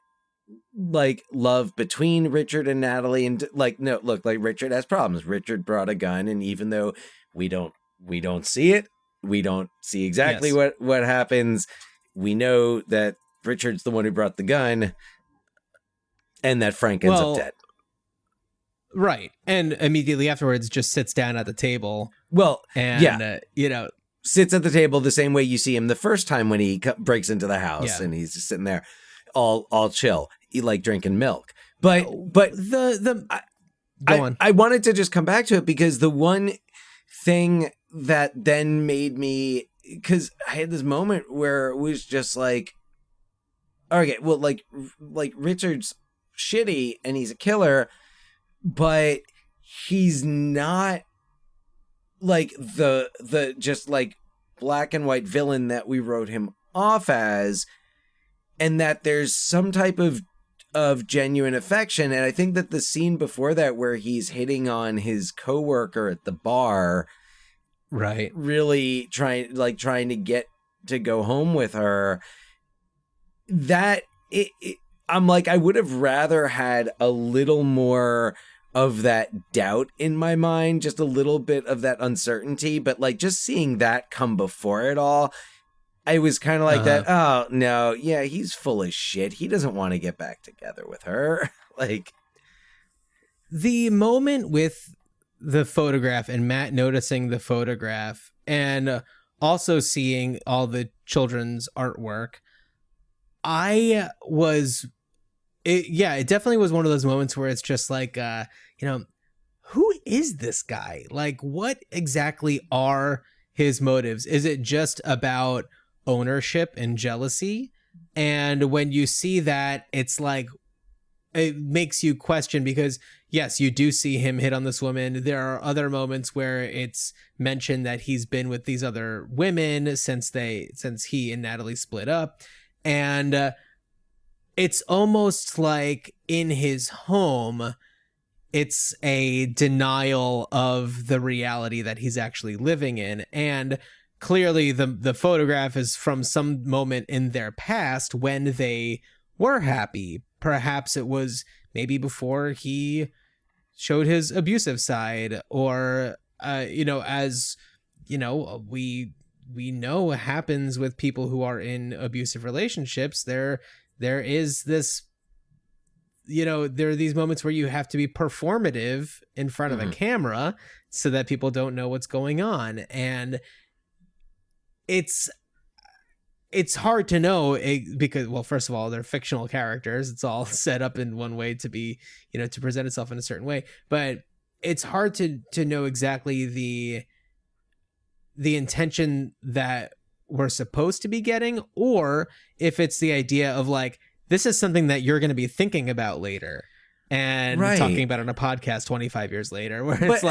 like love between Richard and Natalie? And like, no, look, like, Richard has problems. Richard brought a gun, and even though we don't see it, we don't see exactly what happens, we know that Richard's the one who brought the gun and that Frank ends up dead. Right. And immediately afterwards just sits down at the table. Well, and, you know, sits at the table the same way you see him the first time when he breaks into the house and he's just sitting there all chill, like drinking milk. But I wanted to just come back to it because the one thing that then made me, because I had this moment where it was just like, okay, well, like Richard's shitty and he's a killer, but he's not like the just like black and white villain that we wrote him off as, and that there's some type of genuine affection. And I think that the scene before that where he's hitting on his coworker at the bar, right, really trying to get to go home with her, that I'm like, I would have rather had a little more of that doubt in my mind, just a little bit of that uncertainty, but like just seeing that come before it all, I was kind of like that. Oh no, yeah, he's full of shit. He doesn't want to get back together with her. Like, the moment with the photograph and Matt noticing the photograph and also seeing all the children's artwork, it definitely was one of those moments where it's just like, who is this guy? Like, what exactly are his motives? Is it just about ownership and jealousy? And when you see that, it's like, it makes you question, because yes, you do see him hit on this woman. There are other moments where it's mentioned that he's been with these other women since he and Natalie split up. And it's almost like in his home, it's a denial of the reality that he's actually living in. And clearly the photograph is from some moment in their past when they were happy. Perhaps it was maybe before he showed his abusive side, or as we know happens with people who are in abusive relationships. There is this, there are these moments where you have to be performative in front of a camera so that people don't know what's going on. And it's hard to know because, well, first of all, they're fictional characters. It's all set up in one way to be, to present itself in a certain way. But it's hard to know exactly the intention that we're supposed to be getting, or if it's the idea of like, this is something that you're going to be thinking about later and talking about on a podcast 25 years later, where it's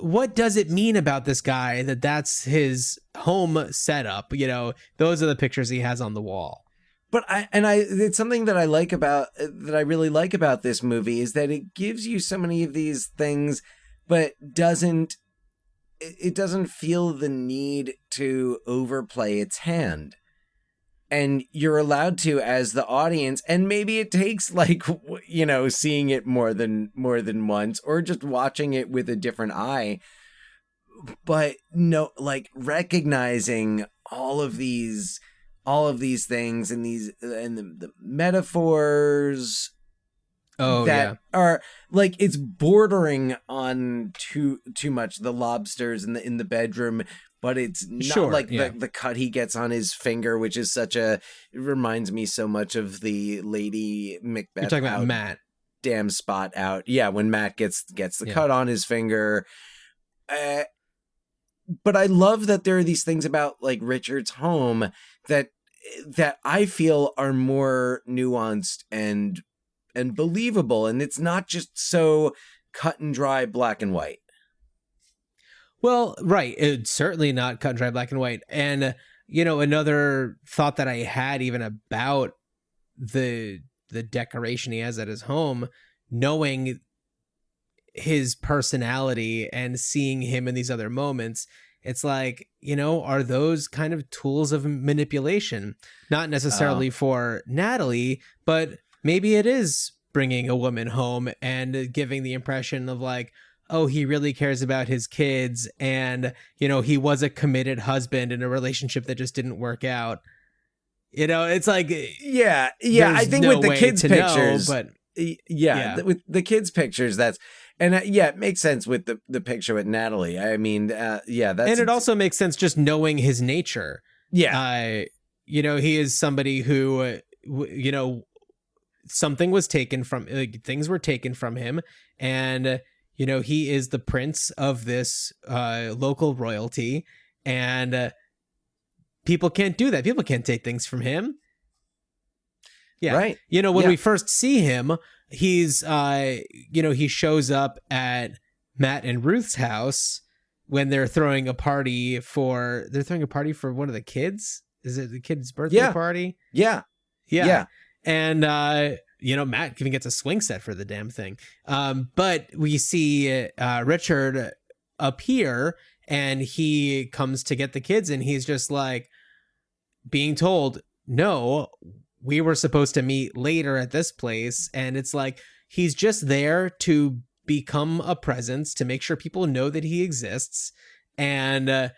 what does it mean about this guy that's his home setup? Those are the pictures he has on the wall. But it's something that I really like about this movie is that it gives you so many of these things, but it doesn't feel the need to overplay its hand. And you're allowed to, as the audience, and maybe it takes seeing it more than once, or just watching it with a different eye. But no, recognizing all of these things and the metaphors that are it's bordering on too much. The lobsters in the bedroom. But it's not the cut he gets on his finger, which is it reminds me so much of the Lady Macbeth. You're talking about Matt. Damn spot out. Yeah, when Matt gets the cut on his finger. But I love that there are these things about Richard's home that I feel are more nuanced and believable. And it's not just so cut and dry black and white. Well, right. It's certainly not cut and dry black and white. And, another thought that I had even about the decoration he has at his home, knowing his personality and seeing him in these other moments, it's are those kind of tools of manipulation? Not necessarily for Natalie, but maybe it is bringing a woman home and giving the impression of oh, he really cares about his kids, and, he was a committed husband in a relationship that just didn't work out. It's yeah. I think with the kids' pictures, but with the kids' pictures, it makes sense with the picture with Natalie. I mean, that's, and it also makes sense just knowing his nature. Yeah. He is somebody who, something was taken from, things were taken from him, and he is the prince of this local royalty, and people can't do that. People can't take things from him. Yeah. Right. When we first see him, he's, he shows up at Matt and Ruth's house when they're throwing a party for one of the kids. Is it the kid's birthday party? Yeah. And, Matt even gets a swing set for the damn thing. But we see Richard appear, and he comes to get the kids, and he's just being told, no, we were supposed to meet later at this place. And it's he's just there to become a presence, to make sure people know that he exists, and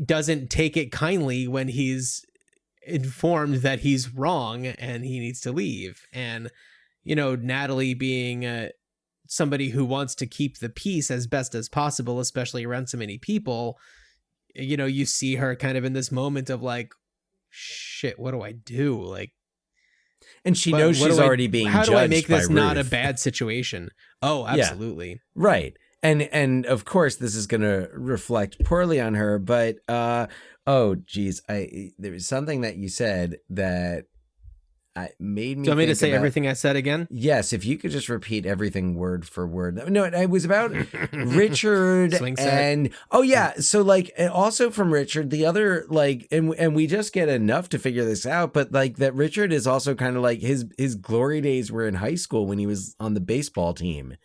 doesn't take it kindly when he's informed that he's wrong and he needs to leave. And Natalie being somebody who wants to keep the peace as best as possible, especially around so many people, you see her kind of in this moment of shit, what do I do? And she knows she's already being judged. How do I make this not a Ruth. Bad situation? Oh, absolutely. Yeah. Right. And of course this is going to reflect poorly on her, but there was something that you said that made me. Do you want me to think say about- everything I said again? Yes, if you could just repeat everything word for word. No, it was about Richard Swing set. and oh yeah, so like and also from Richard, the other like and we just get enough to figure this out, but like that Richard is also kind of like his glory days were in high school when he was on the baseball team.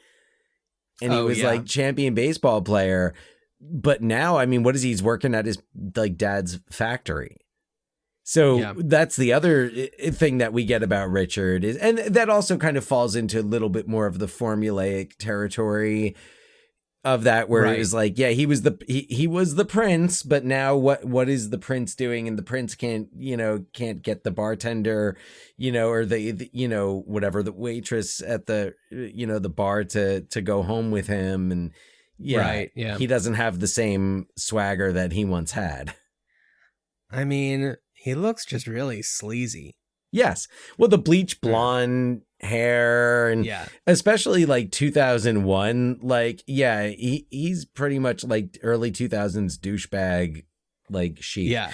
And he was like champion baseball player, but now I mean, what is he? He's working at his like dad's factory. So that's the other thing that we get about Richard is, and that also kind of falls into a little bit more of the formulaic territory of that, where it was like, yeah, he was the prince, but now what is the prince doing? And the prince can't get the bartender, or the whatever, the waitress at the, the bar to go home with him. And he doesn't have the same swagger that he once had. I mean, he looks just really sleazy. Yes. Well, the bleach blonde hair and especially like 2001, like, he's pretty much like early 2000s douchebag, like chic. Yeah.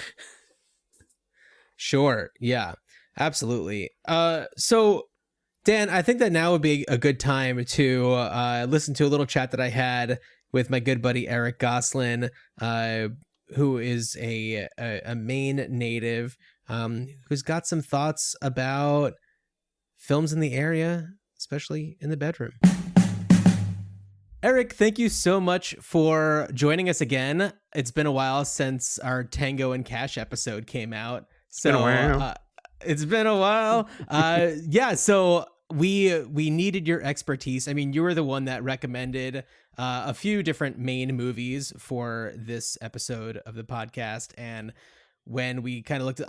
Sure. Yeah, absolutely. So Dan, I think that now would be a good time to listen to a little chat that I had with my good buddy, Eric Gosselin, who is a Maine native, who's got some thoughts about films in the area, especially in the bedroom. Eric, thank you so much for joining us again. It's been a while since our Tango and Cash episode came out. It's been a while. So we needed your expertise. I mean, you were the one that recommended a few different Maine movies for this episode of the podcast, and when we kind of looked at,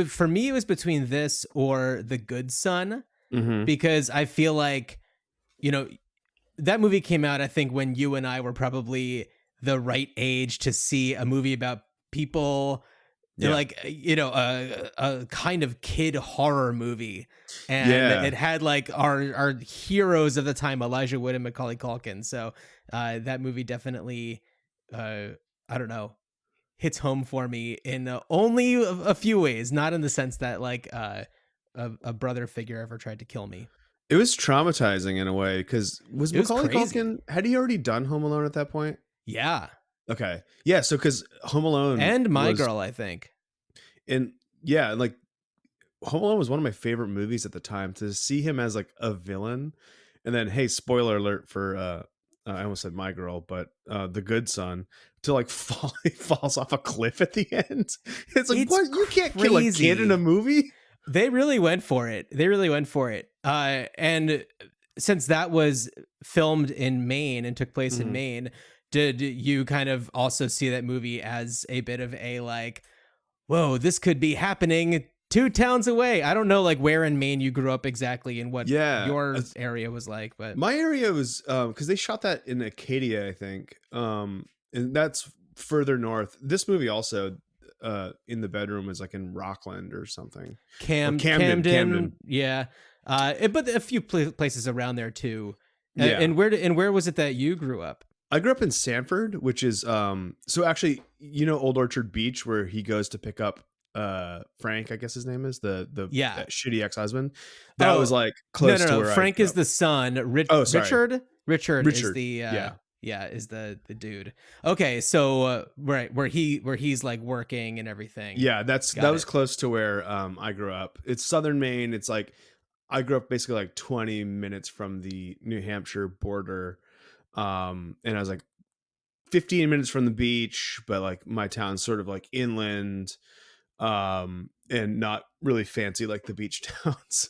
for me it was between this or The Good Son, because I feel like, that movie came out, I think, when you and I were probably the right age to see a movie about people, like, a kind of kid horror movie. And it had like our heroes of the time, Elijah Wood and Macaulay Culkin. So that movie definitely, hits home for me in only a few ways, not in the sense that like a brother figure ever tried to kill me. It was traumatizing in a way, because was Macaulay Culkin, had he already done Home Alone at that point? Yeah. Okay. Yeah. So because Home Alone and My Girl, I think. And yeah, like Home Alone was one of my favorite movies at the time. To see him as like a villain, and then hey, spoiler alert for I almost said My Girl, but The Good Son, to like he falls off a cliff at the end. It's like, what? You can't kill a kid in a movie? They really went for it. And since that was filmed in Maine and took place in Maine, did you kind of also see that movie as a bit of a like, whoa, this could be happening 2 towns away? I don't know like where in Maine you grew up exactly and what your area was like, but my area was because they shot that in Acadia, I think, and that's further north. This movie also in the bedroom is like in Rockland or something. Camden. Yeah. But a few places around there too. And where was it that you grew up? I grew up in Sanford, which is so actually, Old Orchard Beach, where he goes to pick up Frank, I guess his name is, the shitty ex-husband. That was like close to where Frank is the son. Richard is the is the dude. Okay, so where he's like working and everything. Yeah, that was close to where I grew up. It's southern Maine. It's like I grew up basically like 20 minutes from the New Hampshire border. And I was like 15 minutes from the beach, but like my town's sort of like inland, and not really fancy like the beach towns.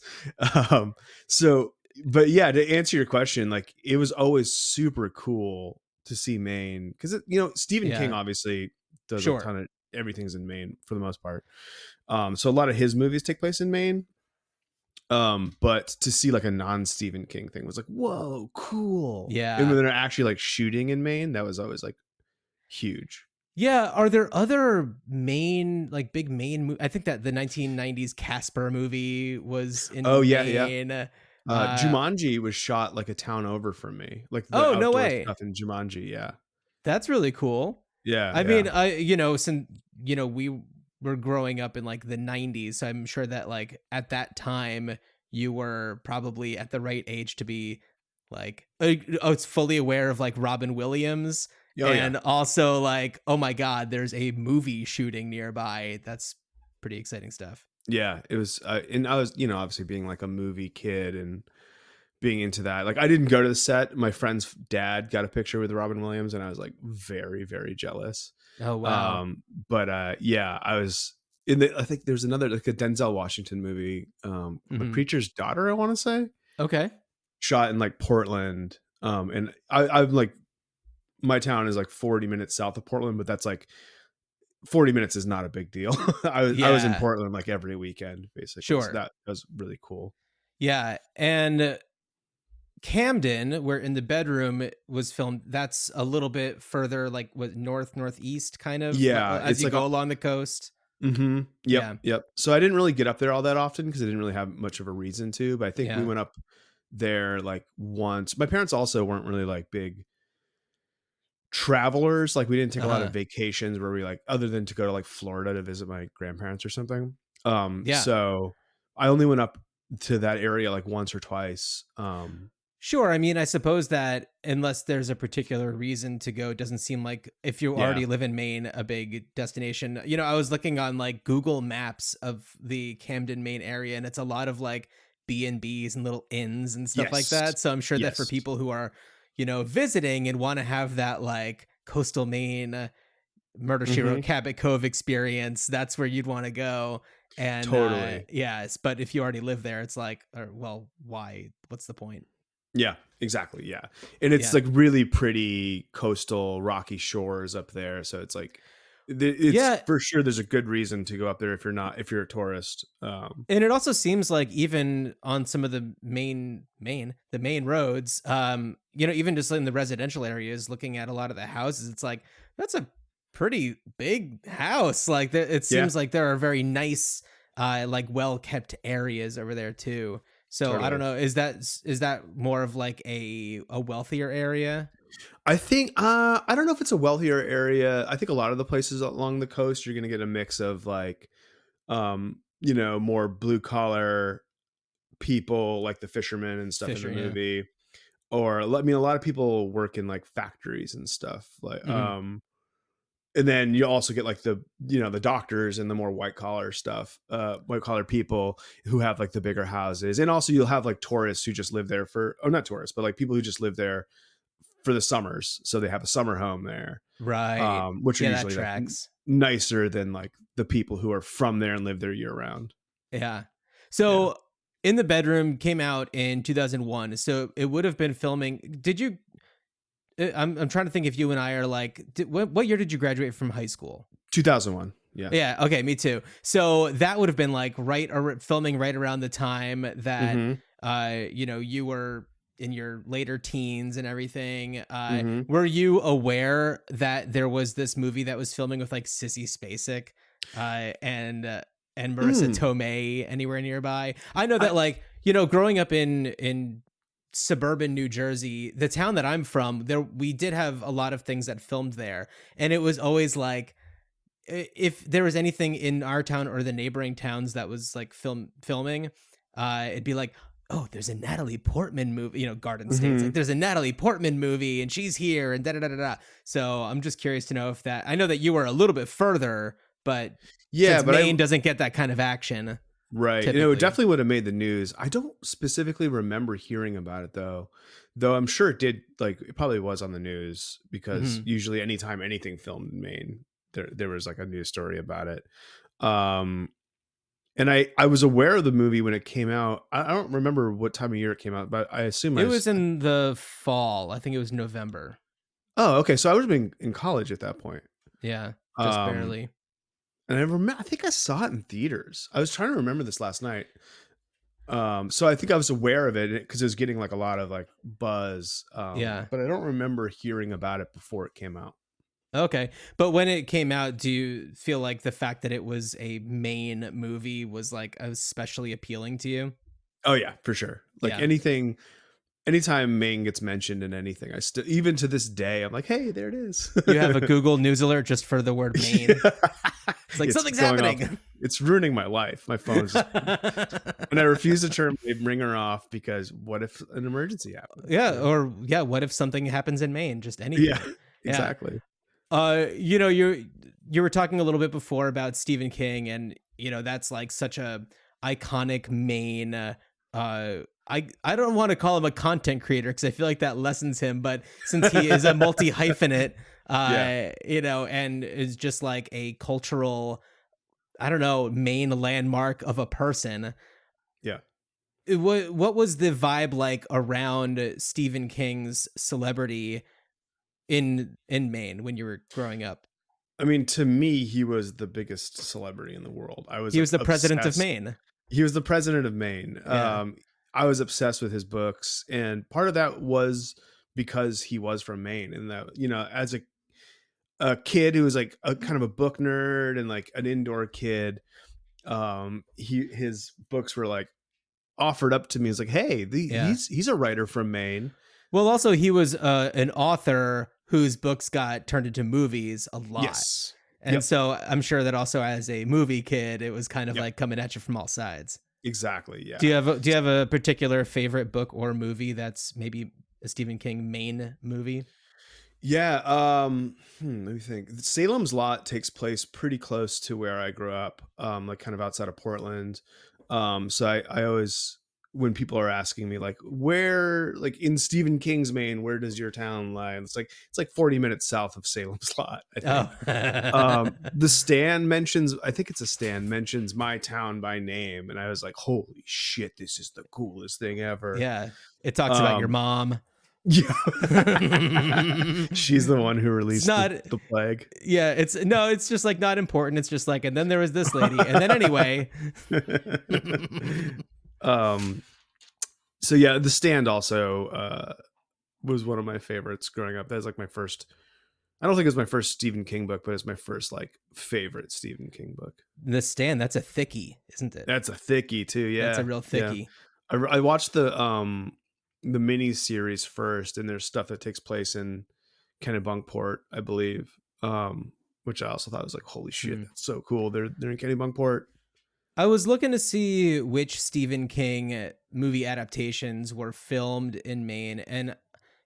But yeah, to answer your question, like it was always super cool to see Maine, because Stephen King obviously does a ton of everything's in Maine for the most part. So a lot of his movies take place in Maine. But to see like a non-Stephen King thing was like, whoa, cool. Yeah. And when they're actually like shooting in Maine, that was always like huge. Yeah. Are there other Maine, like big Maine I think that the 1990s Casper movie was in Maine. Yeah. Jumanji was shot like a town over from me. Like the no way. Stuff in Jumanji. Yeah. That's really cool. Yeah. I mean, since, were growing up in like the 90s. So I'm sure that like at that time you were probably at the right age to be like, it's fully aware of like Robin Williams. Oh yeah. And also like, oh my God, there's a movie shooting nearby. That's pretty exciting stuff. Yeah, it was, and I was, obviously being like a movie kid and being into that. Like, I didn't go to the set. My friend's dad got a picture with Robin Williams, and I was like very, very jealous. Oh, wow. But yeah, I was in the. I think there's another like a Denzel Washington movie, The Preacher's Daughter. I want to say, Okay. shot in like Portland. And I'm like, my town is like 40 minutes south of Portland, but that's like 40 minutes is not a big deal. I was in Portland like every weekend, basically. Sure. So that was really cool. Yeah. And Camden, where In the Bedroom was filmed, that's a little bit further, like what, northeast kind of? Yeah, As it's you like go along the coast. Mm-hmm. Yep. Yep. So I didn't really get up there all that often because I didn't really have much of a reason to, but I think we went up there like once. My parents also weren't really like big travelers. Like we didn't take a lot of vacations where we like, other than to go to like Florida to visit my grandparents or something. So I only went up to that area like once or twice. Sure. I mean, I suppose that unless there's a particular reason to go, it doesn't seem like, if you already live in Maine, a big destination. I was looking on like Google Maps of the Camden, Maine area, and it's a lot of like B&Bs and little inns and stuff like that. So I'm sure that for people who are, visiting and want to have that like coastal Maine Murder She Wrote Cabot Cove experience, that's where you'd want to go. And totally. yes, but if you already live there, it's like, well, why? What's the point? Yeah, exactly. Yeah. And it's like really pretty coastal rocky shores up there. So it's like, it's for sure there's a good reason to go up there if you're a tourist. And it also seems like even on some of the main roads, even just in the residential areas, looking at a lot of the houses, it's like, that's a pretty big house. Like it seems like there are very nice, like well-kept areas over there too. So totally. I don't know. Is that more of like a wealthier area? I think I don't know if it's a wealthier area. I think a lot of the places along the coast you're going to get a mix of like more blue collar people like the fishermen and stuff in the movie. Or I mean a lot of people work in like factories and stuff like and then you also get like the the doctors and the more white collar stuff, white collar people who have like the bigger houses. And also you'll have like tourists who just live there not tourists, but like people who just live there for the summers. So they have a summer home there. Right. Which are usually like nicer than like the people who are from there and live there year round. Yeah. So In the Bedroom came out in 2001. So it would have been filming. Did you, I'm trying to think if you and I are like, what year did you graduate from high school? 2001. Yeah. Yeah. Okay. Me too. So that would have been like filming right around the time that, you were in your later teens and everything. Were you aware that there was this movie that was filming with like Sissy Spacek, and Marissa Tomei anywhere nearby? I know that growing up in suburban New Jersey, the town that I'm from, we did have a lot of things that filmed there. And it was always like, if there was anything in our town or the neighboring towns that was like filming, it'd be like, oh, there's a Natalie Portman movie, Garden State's like, there's a Natalie Portman movie and she's here and da-da-da-da-da. So I'm just curious to know if that, I know that you were a little bit further, but but Maine doesn't get that kind of action. Right. It definitely would have made the news. I don't specifically remember hearing about it though I'm sure it did. Like it probably was on the news because usually anytime anything filmed in Maine, there was like a news story about it. And I was aware of the movie when it came out. I don't remember what time of year it came out, but I assume it was in the fall. I think it was November. Oh, okay. So I would have been in college at that point. Yeah, just barely. And I think I saw it in theaters. I was trying to remember this last night. So I think I was aware of it because it was getting like a lot of like buzz. But I don't remember hearing about it before it came out. Okay. But when it came out, do you feel like the fact that it was a Maine movie was like especially appealing to you? Oh yeah, for sure. Like anything anytime Maine gets mentioned in anything, I still, even to this day, I'm like, hey, there it is. You have a Google News alert just for the word Maine. It's like something's happening. It's ruining my life. My phone's just, and I refuse to turn my ringer off because what if an emergency happens? What if something happens in Maine? Just anything. Yeah, exactly. You were talking a little bit before about Stephen King, and that's like such a iconic Maine. I don't want to call him a content creator because I feel like that lessens him, but since he is a multi-hyphenate, and is just like a cultural, I don't know, Maine landmark of a person. Yeah. What was the vibe like around Stephen King's celebrity in Maine when you were growing up? I mean, to me, he was the biggest celebrity in the world. He was the president of Maine. He was the president of Maine. Yeah. I was obsessed with his books, and part of that was because he was from Maine, and that, as a kid who was like a kind of a book nerd and like an indoor kid, his books were like offered up to me as like, hey, he's a writer from Maine. Well, also he was an author whose books got turned into movies a lot. Yes. And so I'm sure that also as a movie kid, it was kind of like coming at you from all sides. Exactly. Yeah. Do you have a particular favorite book or movie that's maybe a Stephen King Maine movie? Yeah. Let me think. Salem's Lot takes place pretty close to where I grew up, like kind of outside of Portland. So I always, when people are asking me like, where, like in Stephen King's Maine, where does your town lie? And it's like 40 minutes south of Salem's Lot, I think. Oh. The Stand mentions, I think it's a Stand mentions my town by name. And I was like, holy shit, this is the coolest thing ever. Yeah. It talks about your mom. Yeah. She's the one who released the plague. Yeah, it's just like not important. It's just like, and then there was this lady, and then anyway. So yeah, The Stand also was one of my favorites growing up. That was like my first, I don't think it was my first Stephen King book, but it's my first like favorite Stephen King book. The Stand, that's a thickie, isn't it? That's a thickie too. Yeah, that's a real thickie. Yeah. I watched the mini series first, and there's stuff that takes place in Kennebunkport, I believe, which I also thought was like, holy shit, that's so cool. They're in Kennebunkport. I was looking to see which Stephen King movie adaptations were filmed in Maine, and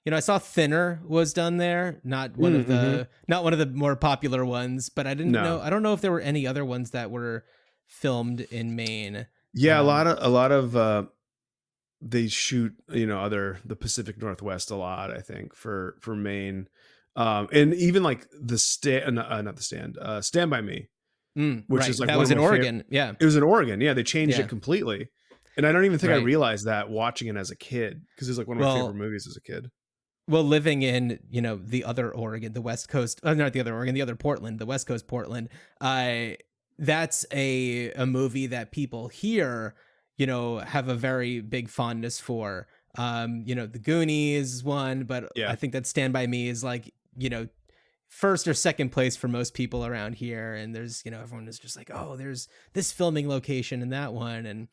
I saw Thinner was done there, not one of the more popular ones, but I didn't know. I don't know if there were any other ones that were filmed in Maine. Yeah, a lot of they shoot, the Pacific Northwest a lot, I think, for Maine, and even like Stand by Me, which right. is like that was in Oregon. Yeah, it was in Oregon. Yeah, they changed it completely, and I don't even think I realized that watching it as a kid, because it was like one of my favorite movies as a kid. Well, living in the other Oregon, the West Coast, not the other Oregon, the other Portland, the West Coast Portland. That's a movie that people here have a very big fondness for. The Goonies is one, but I think that Stand By Me is like, first or second place for most people around here. And there's, everyone is just like, oh, there's this filming location and that one. And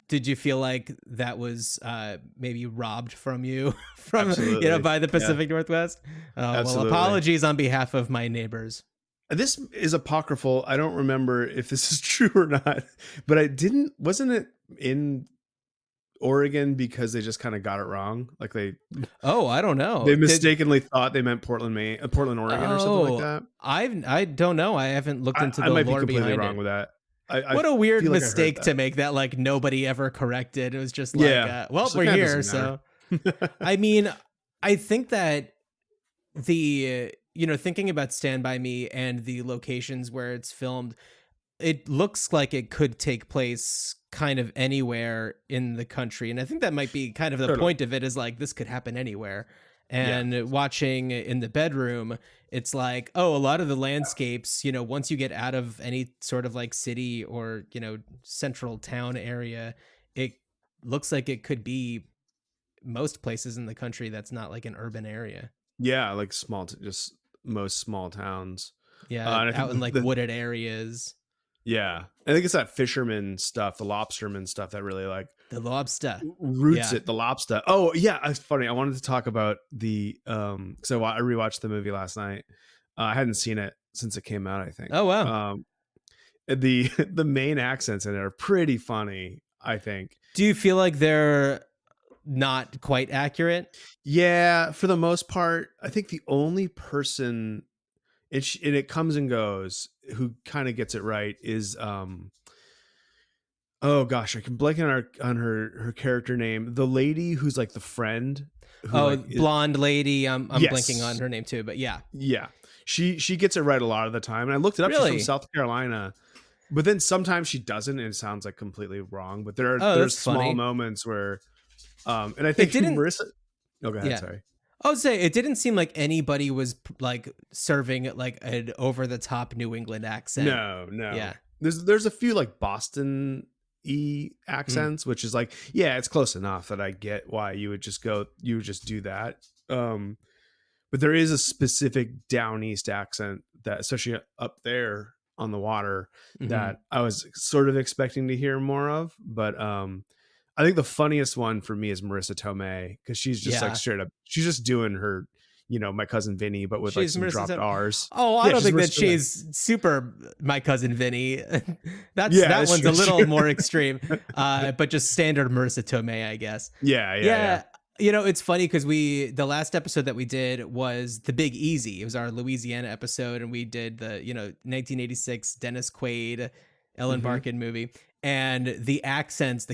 did you feel like that was maybe robbed from you from, by the Pacific Northwest? Well, apologies on behalf of my neighbors. This is apocryphal. I don't remember if this is true or not, but wasn't it in Oregon because they just kind of got it wrong? Like I don't know. They mistakenly thought they meant Portland, Oregon or something like that. I don't know. I haven't looked into the lore behind it. I might be completely wrong with that. What a weird mistake to make that like nobody ever corrected. It was just like, we're here. So, I mean, I think that thinking about Stand By Me and the locations where it's filmed, it looks like it could take place kind of anywhere in the country. And I think that might be kind of the point of it, is like, this could happen anywhere. And watching in the bedroom, it's like, oh, a lot of the landscapes, once you get out of any sort of like city or, central town area, it looks like it could be most places in the country that's not like an urban area. Yeah, like just most small towns. Yeah, out in like wooded areas. Yeah. I think it's that fisherman stuff, the lobsterman stuff that really like The lobster. roots Yeah. it, the lobster. Oh yeah, it's funny. I wanted to talk about the so I rewatched the movie last night. I hadn't seen it since it came out, I think. Oh wow. The main accents in it are pretty funny, I think. Do you feel like they're not quite accurate? Yeah, for the most part, I think the only person and it comes and goes who kind of gets it right is oh gosh, I can blank on her character name. The lady who's like the friend who Oh, like blonde lady. I'm Yes. blanking on her name too, but yeah. yeah. She gets it right a lot of the time. And I looked it up. She's Really? from South Carolina. But then sometimes she doesn't and it sounds like completely wrong. But there's that's small funny. moments where and I think didn't- Marissa Oh, go ahead, Yeah. sorry. I would say it didn't seem like anybody was like serving like an over the top New England accent. No. Yeah. There's a few like Boston accents, which is like, yeah, it's close enough that I get why you would just do that. But there is a specific down east accent that, especially up there on the water, that I was sort of expecting to hear more of. But I think the funniest one for me is Marissa Tomei, because she's just like straight up, she's just doing her, My Cousin Vinny, but with like some dropped R's. Oh, I Yeah, don't she's think that Marissa Tomei. she's super My Cousin Vinny. that that's one's true. a little more extreme, but just standard Marissa Tomei, I guess. Yeah. It's funny because the last episode that we did was The Big Easy. It was our Louisiana episode, and we did the 1986 Dennis Quaid, Ellen Barkin movie. And the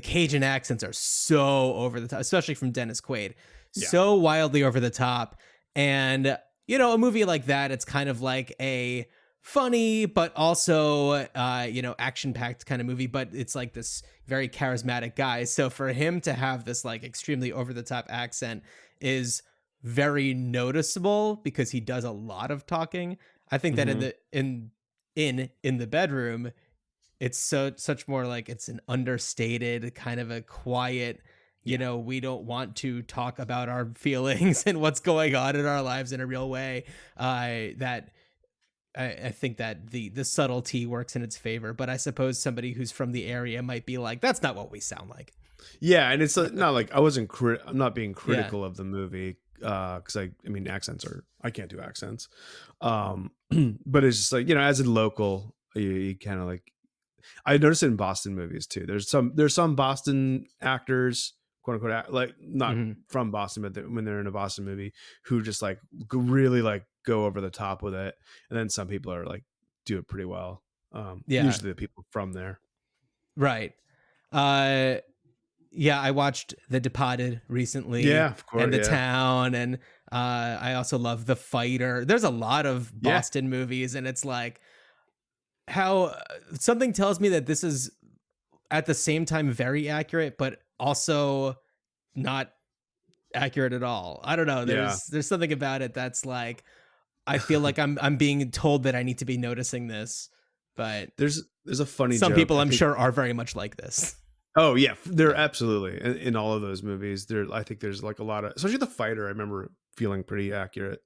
Cajun accents are so over the top, especially from Dennis Quaid. Yeah. So wildly over the top. And, a movie like that, it's kind of like a funny, but also, action-packed kind of movie, but it's like this very charismatic guy. So for him to have this like extremely over-the-top accent is very noticeable because he does a lot of talking. I think that in the bedroom, it's such more like it's an understated kind of a quiet, we don't want to talk about our feelings and what's going on in our lives in a real way. That I think that the subtlety works in its favor, but I suppose somebody who's from the area might be like, that's not what we sound like. Yeah, and it's not like I'm not being critical of the movie because I mean accents I can't do accents, but it's just like as a local, you kind of like I noticed it in Boston movies too. There's some Boston actors, quote unquote, like not from Boston, but when they're in a Boston movie, who just like really like go over the top with it, and then some people are like do it pretty well. Usually the people from there, right? I watched The Departed recently. Yeah, of course, and The Town, and I also love The Fighter. There's a lot of Boston movies, and it's like how something tells me that this is at the same time very accurate, but also not accurate at all. I don't know. There's something about it that's like I feel like I'm being told that I need to be noticing this, but there's a funny some joke, people I'm sure are very much like this. Oh yeah, they're absolutely in all of those movies. I think there's like a lot of, especially The Fighter. I remember feeling pretty accurate.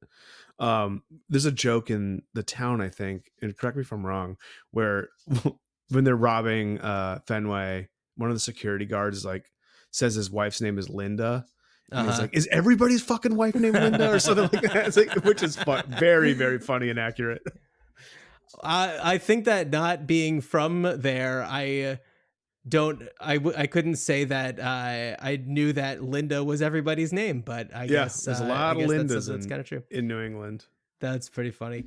There's a joke in The Town, I think, and correct me if I'm wrong, where when they're robbing Fenway, one of the security guards says his wife's name is Linda. And he's like, is everybody's fucking wife named Linda or something like that? It's like, which is very, very funny and accurate. I think that not being from there, I couldn't say that I knew that Linda was everybody's name, but I guess there's a lot of Lindas that's kind of true in New England. That's pretty funny.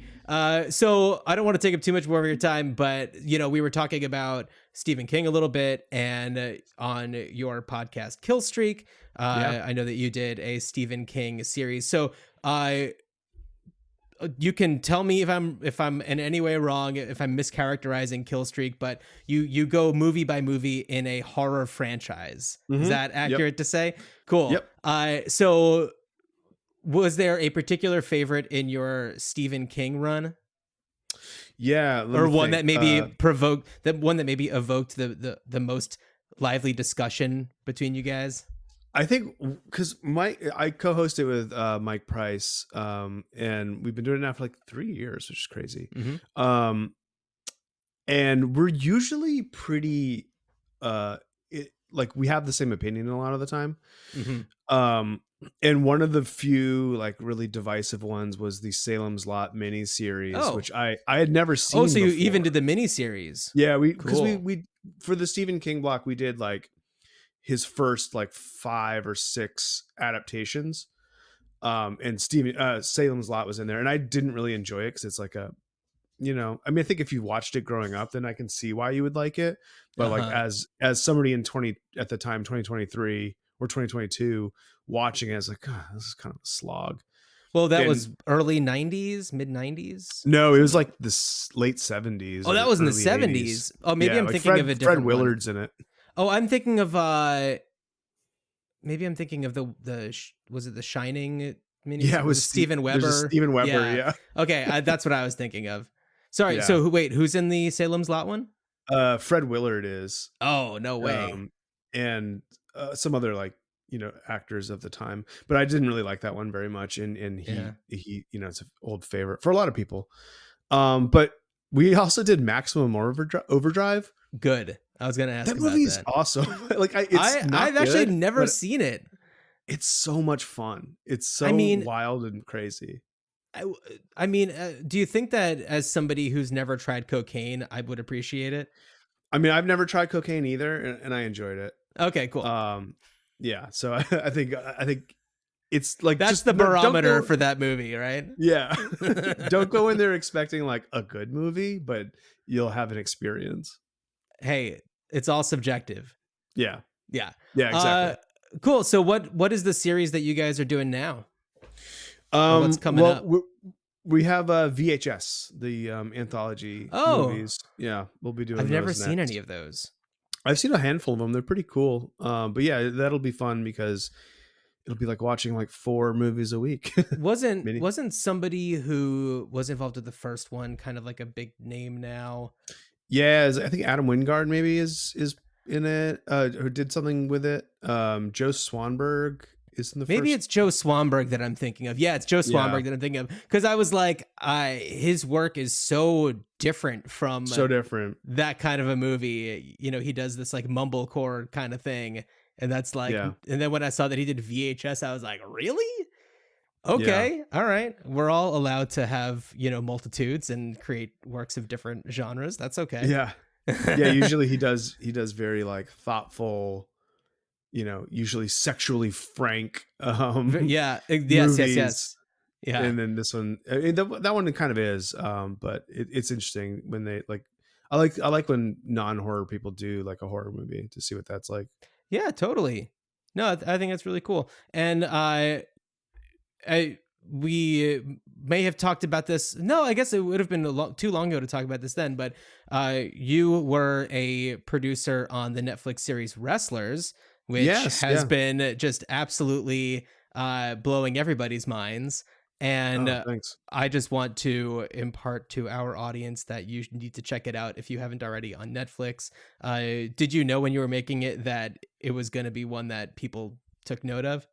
So I don't want to take up too much more of your time, but we were talking about Stephen King a little bit, and on your podcast Kill Streak, I know that you did a Stephen King series. So you can tell me if I'm in any way wrong, if I'm mischaracterizing Kill Streak, but you go movie by movie in a horror franchise. Is that accurate to say? Cool. Yep. So was there a particular favorite in your Stephen King run? Yeah. Or one that maybe evoked the most lively discussion between you guys? I think because I co-hosted with Mike Price, and we've been doing it now for like 3 years, which is crazy. and we're usually pretty like we have the same opinion a lot of the time. Mhm. And one of the few like really divisive ones was the Salem's Lot miniseries, Oh. which I had never seen. Oh, so you before. even did the miniseries? Yeah, because Cool. we for the Stephen King block we did like his first like 5 or 6 adaptations. And Salem's Lot was in there, and I didn't really enjoy it because it's like a, I mean, I think if you watched it growing up, then I can see why you would like it. But like as somebody in 2023 or 2022 watching it, I was like, God, this is kind of a slog. Well, that was early 90s, mid 90s. No, it was like the late 70s. Oh, that was in the early 70s. 80s. Oh, maybe Yeah, I'm like thinking of a different Fred Willard's in it. Oh, I'm thinking of maybe I'm thinking of was it the Shining miniseries? Yeah, it was Steven there's a Weber. Steven Weber, yeah. Okay, that's what I was thinking of. Sorry. Yeah. So wait, who's in the Salem's Lot one? Fred Willard is. Oh, no way. And some other like, actors of the time, but I didn't really like that one very much. And he it's an old favorite for a lot of people. But we also did Maximum Overdrive. Good. I was gonna ask That about movie's that. awesome. Like I've actually good, never but seen it. It's so much fun. It's so wild and crazy. I mean, do you think that as somebody who's never tried cocaine, I would appreciate it? I mean, I've never tried cocaine either, and I enjoyed it. Okay, cool. Yeah. So I think it's like that's just the barometer for that movie, right? Yeah. Don't go in there expecting like a good movie, but you'll have an experience. Hey, it's all subjective. Yeah. Yeah. Yeah, exactly. Cool. So what is the series that you guys are doing now? What's coming up? We have VHS, the anthology movies. Yeah, we'll be doing. I've never next. seen any of those. I've seen a handful of them. They're pretty cool. But yeah, that'll be fun because it'll be like watching like 4 movies a week. Wasn't somebody who was involved with the first one kind of like a big name now? Yeah, I think Adam Wingard maybe is in it, who did something with it. Joe Swanberg is in the maybe first. It's Joe Swanberg that I'm thinking of. Yeah, it's Joe Swanberg that I'm thinking of, because I was like, his work is so different from that kind of a movie. He does this like mumblecore kind of thing, and that's like, and then when I saw that he did VHS, I was like, really? Okay, all right. We're all allowed to have multitudes and create works of different genres. That's okay. Yeah. Yeah, usually he does very like thoughtful, usually sexually frank yes. Yeah. And then this one, that one kind of is, but it's interesting when they like, I like when non-horror people do like a horror movie to see what that's like. Yeah, totally. No, I think that's really cool. And we may have talked about this. No, I guess it would have been too long ago to talk about this then, but you were a producer on the Netflix series Wrestlers, which has been just absolutely blowing everybody's minds. And I just want to impart to our audience that you need to check it out if you haven't already on Netflix. Did you know when you were making it that it was going to be one that people took note of?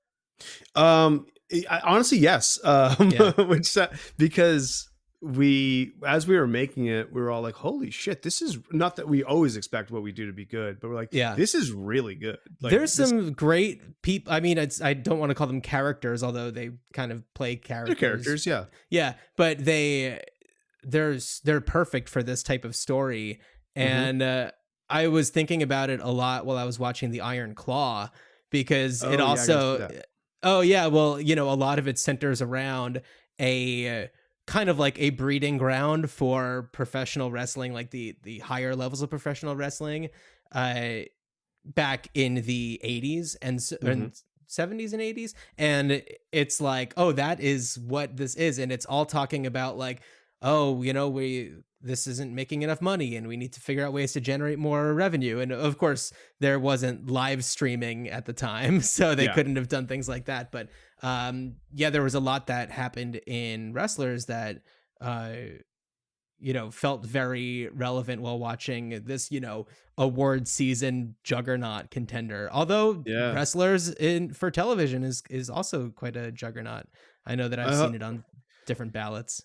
Honestly, yes. Which because as we were making it, we were all like, holy shit, this is not that we always expect what we do to be good, but we're like, this is really good. Like, there's some great people. I mean, I don't want to call them characters, although they kind of play characters. They're characters, yeah. Yeah, but they're perfect for this type of story. And I was thinking about it a lot while I was watching The Iron Claw, because it also a lot of it centers around a kind of like a breeding ground for professional wrestling, like the higher levels of professional wrestling back in the 80s and 70s and 80s. And it's like, oh, that is what this is. And it's all talking about like, oh, this isn't making enough money and we need to figure out ways to generate more revenue. And of course there wasn't live streaming at the time, so they couldn't have done things like that. But there was a lot that happened in Wrestlers that, felt very relevant while watching this, award season juggernaut contender. Although Wrestlers for television is also quite a juggernaut. I know that I've seen it on different ballots.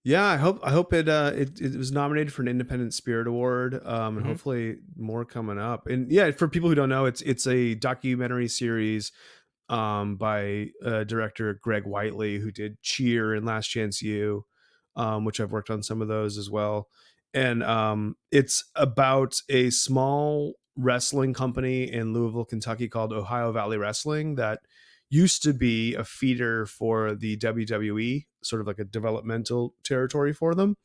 Yeah, I hope it was nominated for an Independent Spirit Award, and hopefully more coming up. And yeah, for people who don't know, it's a documentary series by director Greg Whiteley, who did Cheer and Last Chance U, which I've worked on some of those as well. And it's about a small wrestling company in Louisville, Kentucky called Ohio Valley Wrestling that used to be a feeder for the WWE, sort of like a developmental territory for them.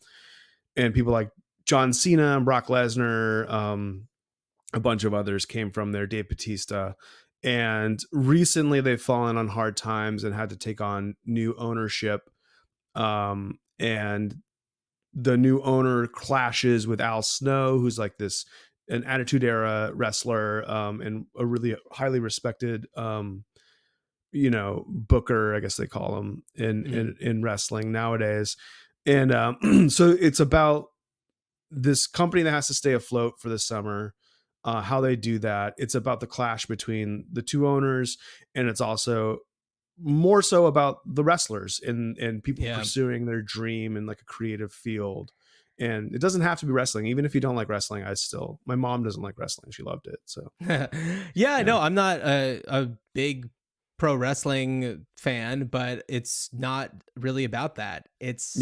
And people like John Cena and Brock Lesnar, a bunch of others came from there, Dave Bautista. And recently they've fallen on hard times and had to take on new ownership. And the new owner clashes with Al Snow, who's like an Attitude Era wrestler, and a really highly respected, booker, I guess they call him in wrestling nowadays. And so it's about this company that has to stay afloat for the summer, how they do that. It's about the clash between the two owners, and it's also more so about the wrestlers and people pursuing their dream in like a creative field. And it doesn't have to be wrestling. Even if you don't like wrestling, my mom doesn't like wrestling. She loved it. So yeah, no, I'm not a big pro wrestling fan, but it's not really about that. It's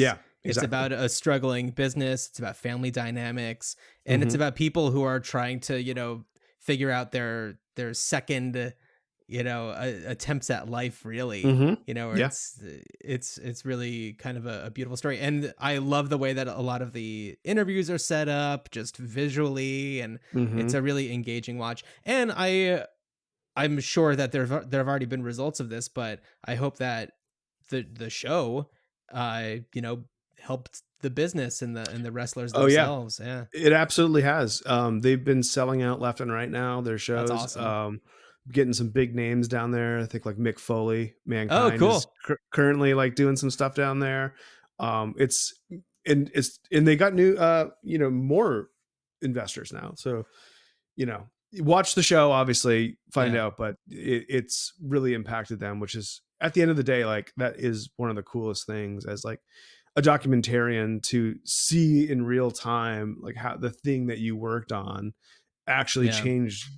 about a struggling business. It's about family dynamics, and it's about people who are trying to, figure out their second, attempts at life, really. It's really kind of a beautiful story. And I love the way that a lot of the interviews are set up just visually, and it's a really engaging watch. And I'm sure that there have already been results of this, but I hope that the show, helped the business and the wrestlers themselves. Yeah, it absolutely has. They've been selling out left and right now. Their shows, that's awesome. Getting some big names down there. I think like Mick Foley, Mankind, cool. is currently like doing some stuff down there. And they got new, more investors now. So, watch the show, obviously find out, but it's really impacted them, which is at the end of the day, like that is one of the coolest things as like a documentarian to see in real time, like how the thing that you worked on actually changed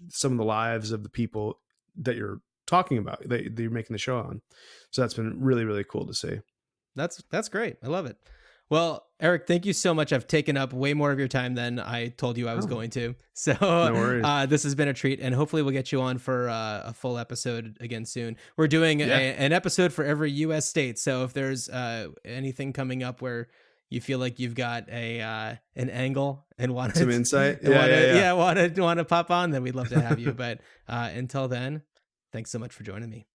some of the lives of the people that you're talking about, that you're making the show on. So that's been really, really cool to see. That's great. I love it. Well, Eric, thank you so much. I've taken up way more of your time than I told you I was going to. So no worries. This has been a treat, and hopefully we'll get you on for a full episode again soon. We're doing an episode for every U.S. state. So if there's anything coming up where you feel like you've got an angle and want some insight, want to pop on, then we'd love to have you. But until then, thanks so much for joining me.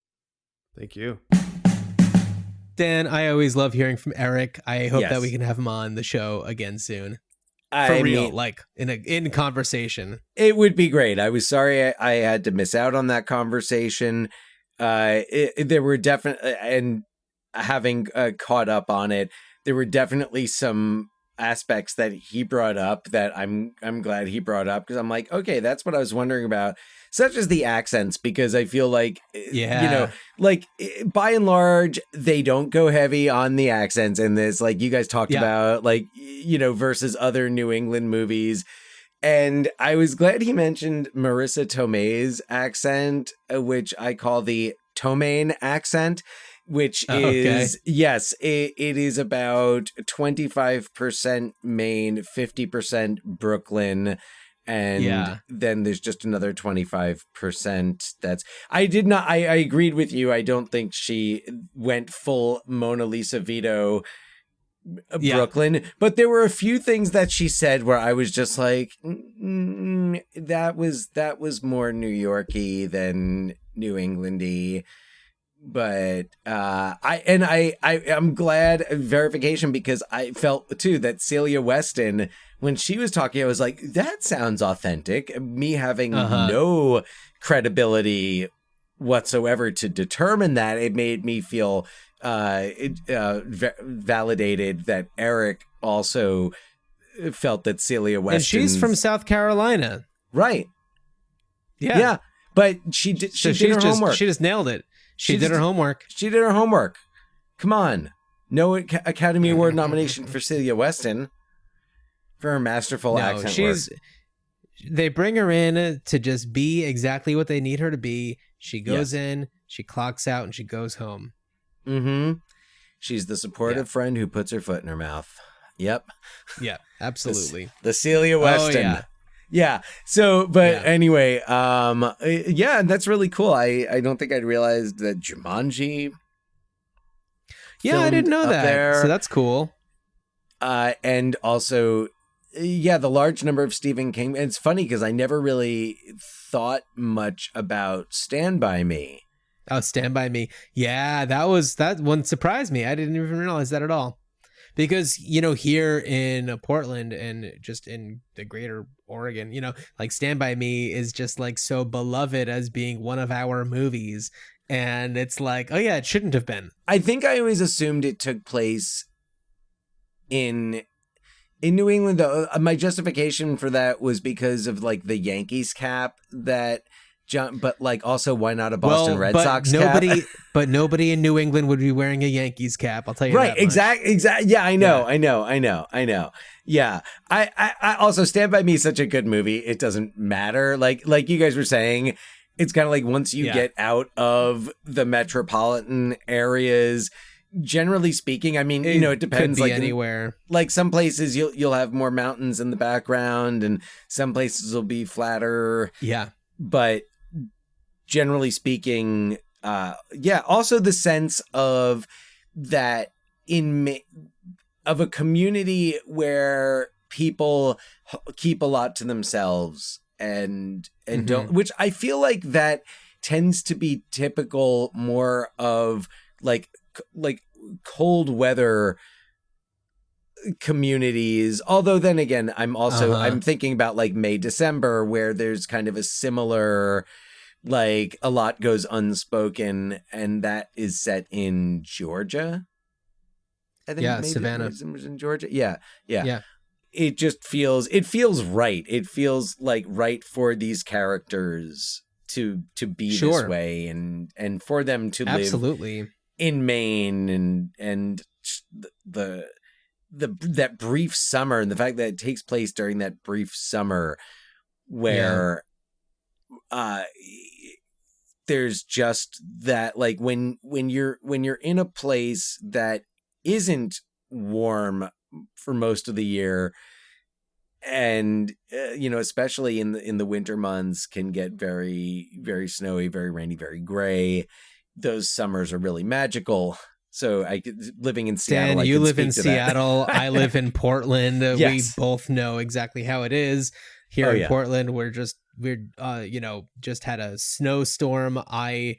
Thank you. Dan, I always love hearing from Eric. I hope that we can have him on the show again soon. For real, like in conversation. It would be great. I was sorry I had to miss out on that conversation. There were definitely, and having caught up on it, there were definitely some aspects that he brought up that I'm glad he brought up, because I'm like, okay, that's what I was wondering about, such as the accents, because I feel like, like by and large, they don't go heavy on the accents in this, like you guys talked about, like, versus other New England movies. And I was glad he mentioned Marissa Tomei's accent, which I call the Tomaine accent, which is, it is about 25% Maine, 50% Brooklyn. And then there's just another 25% I agreed with you. I don't think she went full Mona Lisa Vito Brooklyn, but there were a few things that she said where I was just like, that was more New York-y than New England-y. But I'm glad verification, because I felt too that Celia Weston, when she was talking, I was like, that sounds authentic. Me having no credibility whatsoever to determine that, it made me feel validated that Eric also felt that Celia Weston, and she's from South Carolina, right? Yeah. But she did her homework. She just nailed it. She did her homework. She did her homework. Come on. No Academy Award nomination for Celia Weston for her masterful accent work. They bring her in to just be exactly what they need her to be. She goes in, she clocks out, and she goes home. Mm-hmm. She's the supportive friend who puts her foot in her mouth. Yep. Yeah, absolutely. The Celia Weston. Oh, yeah. Yeah. So, but anyway, yeah, that's really cool. I don't think I'd realized that Jumanji. Yeah, I didn't know that. There. So that's cool. And also, the large number of Stephen King. And it's funny because I never really thought much about Stand By Me. Oh, Stand By Me. Yeah, that one surprised me. I didn't even realize that at all. Because, here in Portland and just in the greater Oregon, like Stand By Me is just like so beloved as being one of our movies. And it's like, oh yeah, it shouldn't have been. I think I always assumed it took place in New England, though. My justification for that was because of like the Yankees cap that but like also why not a Boston Red Sox cap? But nobody in New England would be wearing a Yankees cap. I'll tell you right. That much. Exactly. Yeah, I know. Yeah. I also Stand By Me is such a good movie. It doesn't matter. Like you guys were saying, it's kind of like once you get out of the metropolitan areas, generally speaking, I mean, it depends. Could be like anywhere. Like some places you'll have more mountains in the background, and some places will be flatter. Yeah. But generally speaking, also the sense of that of a community where people keep a lot to themselves and don't, which I feel like that tends to be typical more of like cold weather communities. Although then again, I'm also I'm thinking about like May, December, where there's kind of a similar, like a lot goes unspoken, and that is set in Georgia. I think Savannah was in Georgia. Yeah. It just feels right. It feels like right for these characters to be this way, and for them to live in Maine, and that brief summer, and the fact that it takes place during that brief summer where there's just that, like when you're in a place that isn't warm for most of the year, and especially in the winter months, can get very, very snowy, very rainy, very gray. Those summers are really magical. So living in Seattle, Dan, you live in Seattle. I live in Portland. Yes. We both know exactly how it is here in Portland. We're just had a snowstorm. My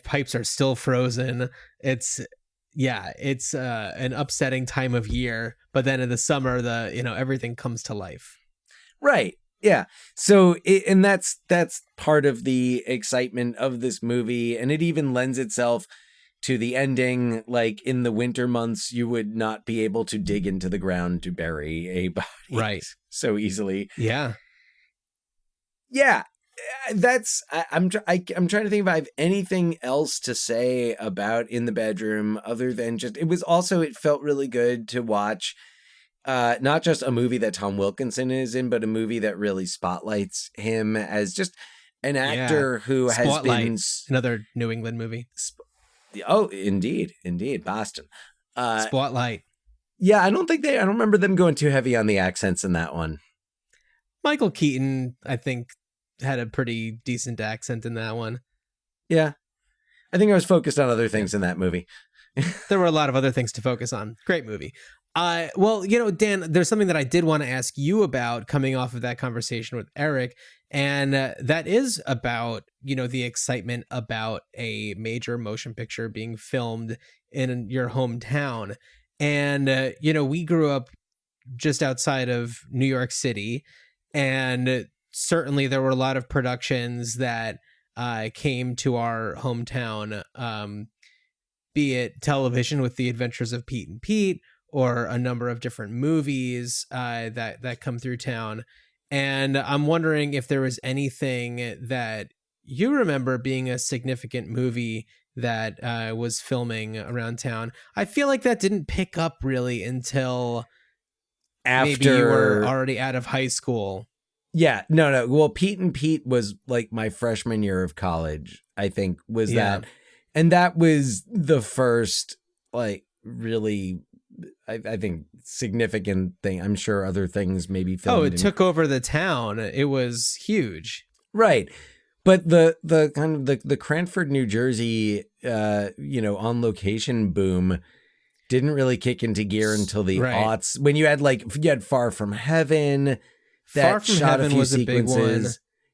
pipes are still frozen. It's an upsetting time of year. But then in the summer, everything comes to life. Right. Yeah. So, and that's part of the excitement of this movie, and it even lends itself to the ending. Like in the winter months, you would not be able to dig into the ground to bury a body so easily. Yeah. Yeah. I'm trying to think if I have anything else to say about In the Bedroom other than just, it felt really good to watch. Not just a movie that Tom Wilkinson is in, but a movie that really spotlights him as just an actor who has been another New England movie. Oh, indeed, Boston. Spotlight. Yeah, I don't remember them going too heavy on the accents in that one. Michael Keaton, I think, had a pretty decent accent in that one. Yeah, I think I was focused on other things in that movie. There were a lot of other things to focus on. Great movie. Well, Dan, there's something that I did want to ask you about coming off of that conversation with Eric, and that is about, the excitement about a major motion picture being filmed in your hometown. And, we grew up just outside of New York City, and certainly there were a lot of productions that came to our hometown, be it television with The Adventures of Pete and Pete, or a number of different movies that come through town. And I'm wondering if there was anything that you remember being a significant movie that was filming around town. I feel like that didn't pick up really until maybe you were already out of high school. Yeah, no. Well, Pete and Pete was like my freshman year of college, I think, was that. And that was the first, like, really, I think, significant thing. I'm sure other things maybe filmed. Oh, it took over the town. It was huge. Right. But the kind of the Cranford, New Jersey, on location boom didn't really kick into gear until the aughts, when you had Far From Heaven. Far From Heaven was a big one.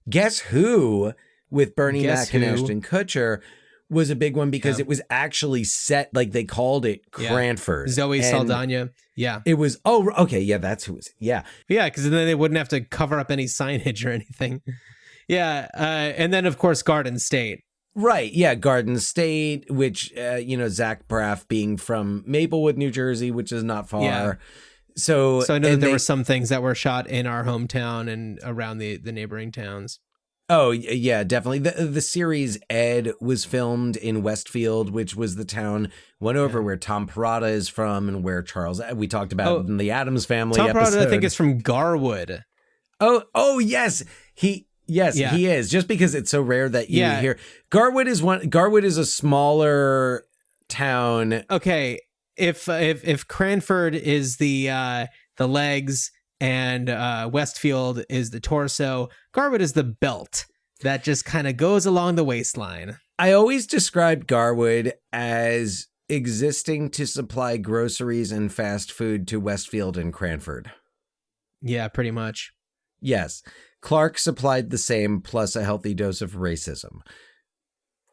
Guess Who with Bernie Mac and Ashton Kutcher was a big one because it was actually set, like they called it Cranford. Zoe Saldana. Yeah. It was, okay, yeah, that's who it was. Yeah. Yeah, because then they wouldn't have to cover up any signage or anything. Yeah, and then, of course, Garden State. Right, yeah, Garden State, which, Zach Braff being from Maplewood, New Jersey, which is not far. Yeah. So I know that there were some things that were shot in our hometown and around the neighboring towns. Oh, yeah, definitely. The series Ed was filmed in Westfield, which was the town went over where Tom Perrotta is from and where Charles, we talked about in the Addams Family Tom episode. Perrotta, I think, is from Garwood. Oh, yes. He is. Just because it's so rare that you hear. Garwood is a smaller town. Okay. If Cranford is the legs and Westfield is the torso, Garwood is the belt that just kind of goes along the waistline. I always described Garwood as existing to supply groceries and fast food to Westfield and Cranford. Yeah, pretty much. Yes. Clark supplied the same, plus a healthy dose of racism.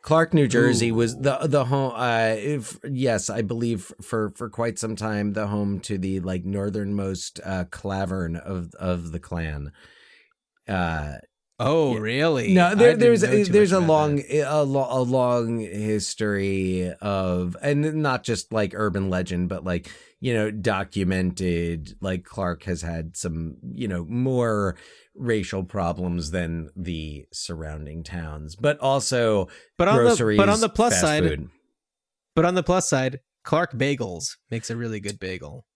Clark, New Jersey was the home. I believe for quite some time the home to the like northernmost clavern of the Klan. Really? No, there's a long history of, and not just like urban legend, but like documented. Like Clark has had some more racial problems than the surrounding towns, but also groceries. But on the plus side, food. Clark Bagels makes a really good bagel.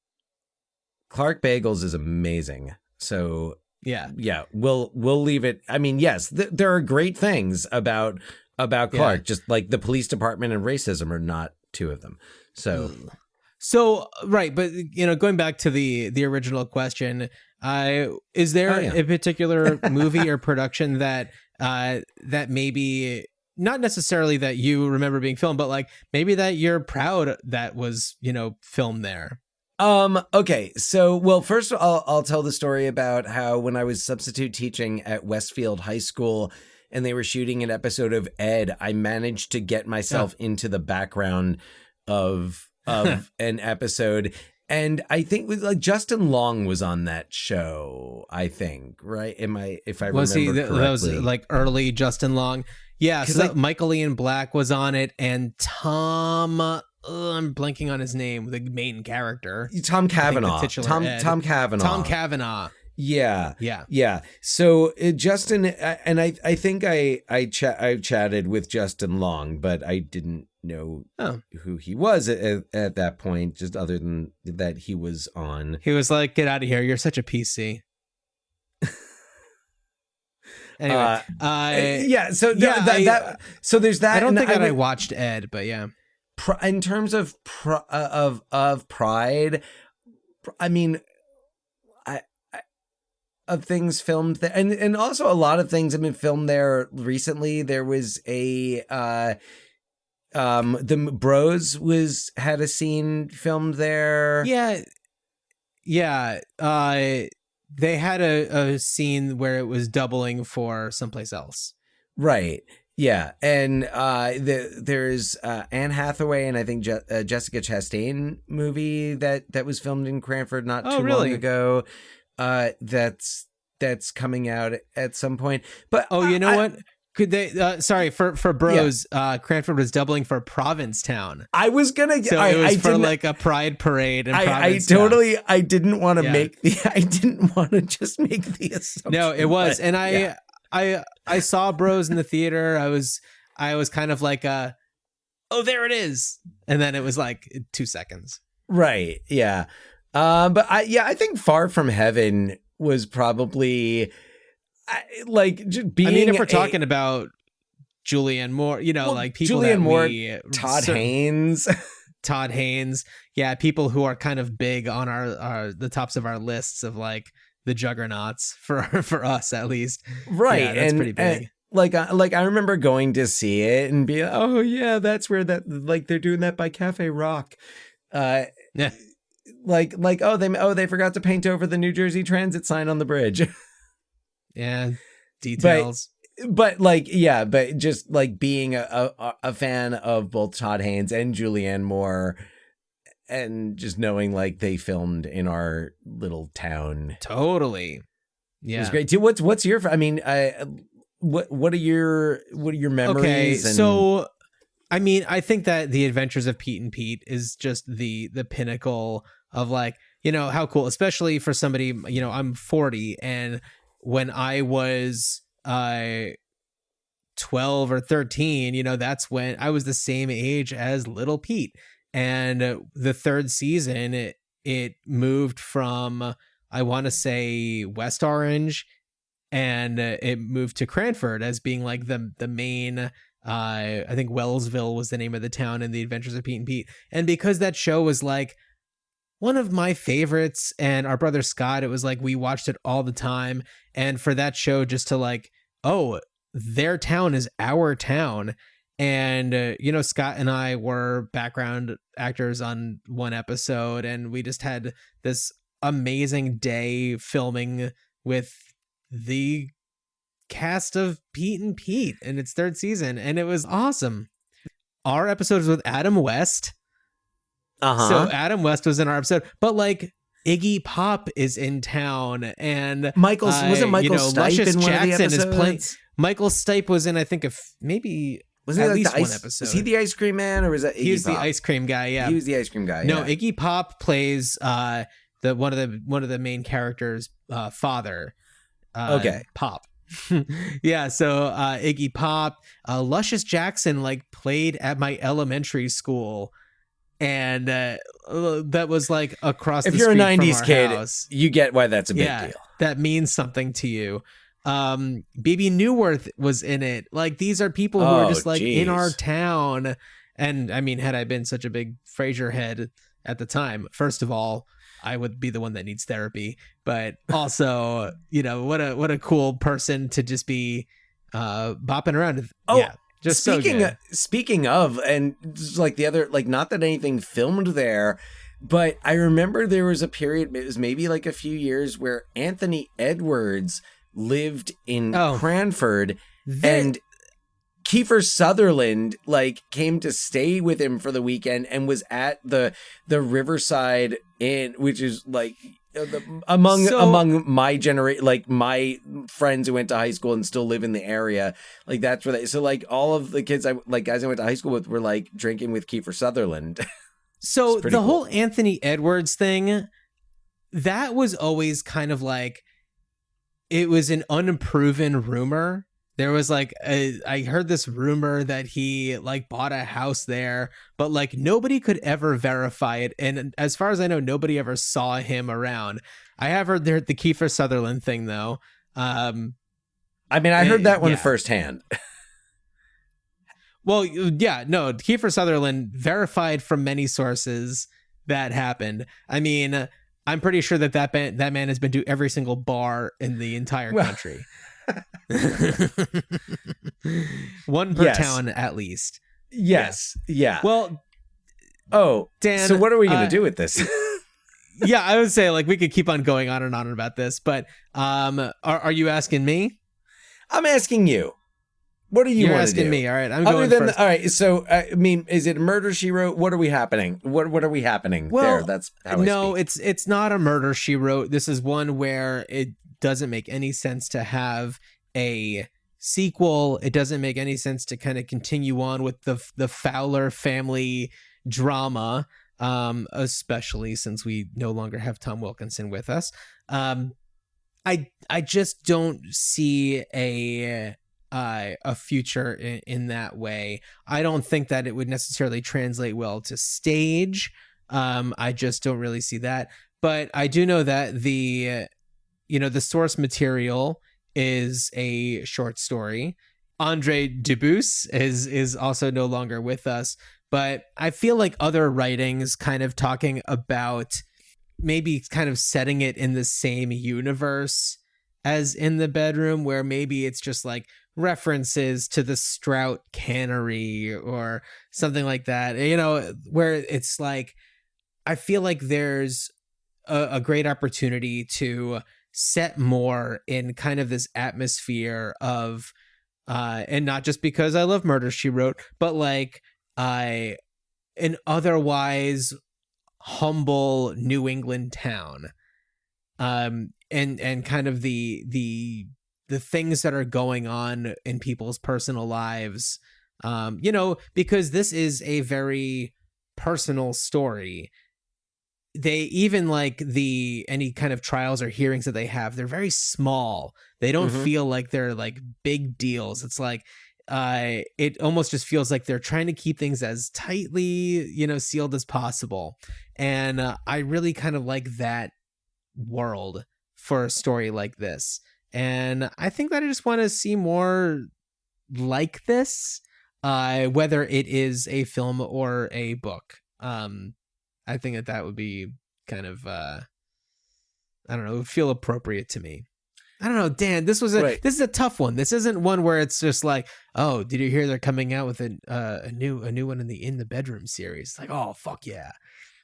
Clark Bagels is amazing. So yeah, we'll leave it. I mean, yes, there are great things about Clark. Just like the police department and racism are not two of them. So right, but going back to the original question, is there a particular movie or production that maybe not necessarily that you remember being filmed, but like maybe that you're proud that was filmed there? Okay, so well, first I'll tell the story about how when I was substitute teaching at Westfield High School and they were shooting an episode of Ed, I managed to get myself into the background of an episode. And I think with like Justin Long was on that show, I think, right? If I remember correctly. That was like early Justin Long. Yeah, so Michael Ian Black was on it, and Tom, I'm blanking on his name, the main character. Tom Cavanaugh. Tom Cavanaugh. Tom Cavanaugh. Yeah. So Justin, and I think I chatted with Justin Long, but I didn't know who he was at that point, just other than that he was on. He was like, "Get out of here! You're such a PC." Anyway, So there's that. I don't think I watched Ed, but yeah. In terms of pride, I mean, of things filmed there, and also a lot of things have been filmed there recently. There was the Bros had a scene filmed there. Yeah. They had a scene where it was doubling for someplace else. Right. Yeah. And there's Anne Hathaway and I think Jessica Chastain movie that was filmed in Cranford not too long ago. That's coming out at some point. But what? Could they? Sorry for Bros. Yeah. Cranford was doubling for Provincetown. I was gonna. So it was for like a pride parade. In I didn't want to make the. I didn't want to just make the assumption. No, it was, and I saw Bros in the theater. I was kind of like, oh, there it is, and then it was like 2 seconds. Right. Yeah. But I think Far From Heaven was probably like just being. I mean, if we're talking about Julianne Moore, like people Julianne Moore, Todd Haynes. Todd Haynes. Yeah, people who are kind of big on our the tops of our lists of like the juggernauts for us at least. Right. Yeah, that's pretty big. Like I remember going to see it and be, oh yeah, that's where that, like they're doing that by Cafe Rock. Yeah. Like they forgot to paint over the New Jersey Transit sign on the bridge. Yeah. Details. But just like being a fan of both Todd Haynes and Julianne Moore, and just knowing like they filmed in our little town. Totally. Yeah. It was great too. What's your, I mean, what are your memories? Okay, so I mean, I think that The Adventures of Pete and Pete is just the pinnacle of like, how cool, especially for somebody, I'm 40, and when I was 12 or 13, that's when I was the same age as little Pete. And the third season, it moved from, I want to say, West Orange, and it moved to Cranford as being like the main, I think Wellsville was the name of the town in The Adventures of Pete and Pete. And because that show was like one of my favorites, and our brother Scott, it was like we watched it all the time. And for that show just to like, oh, their town is our town. And, Scott and I were background actors on one episode, and we just had this amazing day filming with the cast of Pete and Pete in its third season, and it was awesome. Our episode was with Adam West. So Adam West was in our episode, but like Iggy Pop is in town, and Michael wasn't Michael Stipe Luscious in one of the Jackson episodes? is playing. Michael Stipe was in, I think, maybe Wasn't at he like least the one ice, episode. Was he the ice cream man, or was that Iggy He was Pop? the ice cream guy. Yeah, He was the ice cream guy. no, yeah. Iggy Pop plays one of the main characters' father. Okay. Pop. Yeah, so Iggy Pop, Luscious Jackson like played at my elementary school, and that was like across If the you're a street from 90s our kid, house. you get why that's a big deal. That means something to you. BB Newworth was in it. Like, these are people who are just like in our town. And I mean, had I been such a big Frasier head at the time, first of all, I would be the one that needs therapy. But also, what a cool person to just be bopping around. Oh, yeah, just speaking of, and just like the other, like, not that anything filmed there, but I remember there was a period, it was maybe like a few years, where Anthony Edwards lived in Cranford, and Kiefer Sutherland like came to stay with him for the weekend and was at the Riverside Inn, which is like among my generation, like my friends who went to high school and still live in the area, like that's where so like all of the kids guys I went to high school with were like drinking with Kiefer Sutherland. So the whole Anthony Edwards thing, that was always kind of like, it was an unproven rumor. There was like, I heard this rumor that he like bought a house there, but like nobody could ever verify it. And as far as I know, nobody ever saw him around. I have heard the Kiefer Sutherland thing though. I mean, I heard that one firsthand. Well, yeah, no, Kiefer Sutherland verified from many sources that happened. I mean, I'm pretty sure that man has been to every single bar in the entire country. One per town at least. Yes. Yeah. Well, Dan, so what are we going to do with this? Yeah, I would say like we could keep on going on and on about this, but are you asking me? I'm asking you. What do you want to do? You're asking me. All right, I'm going first. All right, so I mean, is it a Murder, She Wrote? What are we happening? What are we happening there? That's how I speak. it's not a Murder, She Wrote. This is one where it doesn't make any sense to have a sequel. It doesn't make any sense to kind of continue on with the Fowler family drama, especially since we no longer have Tom Wilkinson with us. I just don't see a future in that way. I don't think that it would necessarily translate well to stage. I just don't really see that. But I do know that the source material is a short story. Andre Dubus is also no longer with us, but I feel like other writings kind of talking about maybe kind of setting it in the same universe as In the Bedroom, where maybe it's just like references to the Strout Cannery or something like that, where it's like, I feel like there's a great opportunity to set more in kind of this atmosphere of, and not just because I love Murder, She Wrote, but like an otherwise humble New England town, and kind of the things that are going on in people's personal lives, because this is a very personal story. They even like any kind of trials or hearings that they have, they're very small. They don't feel like they're like big deals. It's like, it almost just feels like they're trying to keep things as tightly, sealed as possible. And I really kind of like that world for a story like this. And I think that I just want to see more like this, whether it is a film or a book. I think that would be kind of, I don't know, it would feel appropriate to me. I don't know, Dan, this is a tough one. This isn't one where it's just like, oh, did you hear they're coming out with a new one in the Bedroom series? Like, oh, fuck yeah.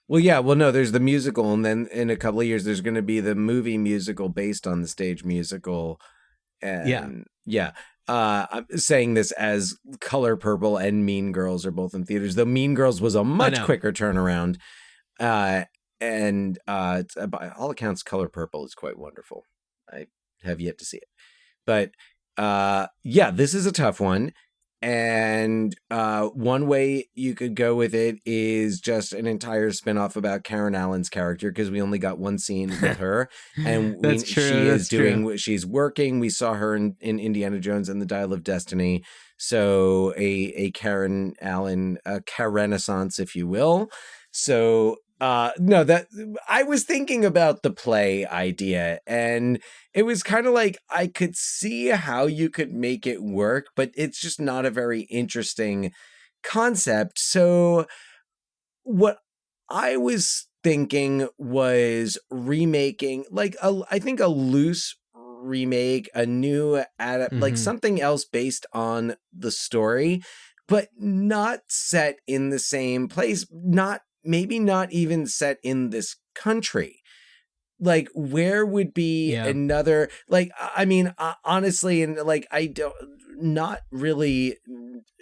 Well, yeah. Well, no, there's the musical, and then in a couple of years, there's going to be the movie musical based on the stage musical. And yeah. I'm saying this as Color Purple and Mean Girls are both in theaters, though Mean Girls was a much quicker turnaround. And by all accounts, Color Purple is quite wonderful. I have yet to see it. But yeah, this is a tough one. And one way you could go with it is just an entire spinoff about Karen Allen's character, because we only got one scene with her, and she's working. We saw her in Indiana Jones and the Dial of Destiny, so a Karen Allen Renaissance, if you will. So no, that I was thinking about the play idea, and it was kind of like I could see how you could make it work, but it's just not a very interesting concept. So what I was thinking was remaking, like I think a loose remake, a new like something else based on the story, but not set in the same place, maybe not even set in this country. Like, where would be another, like, I mean, honestly, and like, I don't, not really,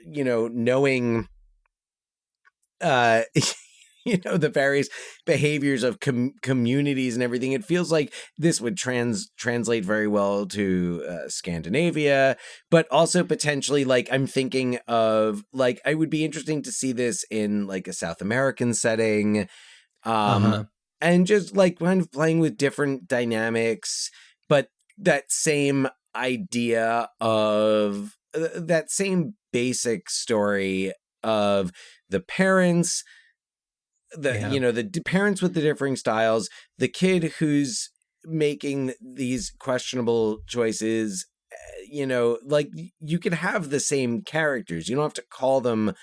knowing, the various behaviors of communities and everything, it feels like this would translate very well to Scandinavia, but also potentially, like, I'm thinking of, like, I would be interesting to see this in like a South American setting, and just like kind of playing with different dynamics, but that same idea of that same basic story of the parents, the parents with the differing styles, the kid who's making these questionable choices, like you could have the same characters. You don't have to call them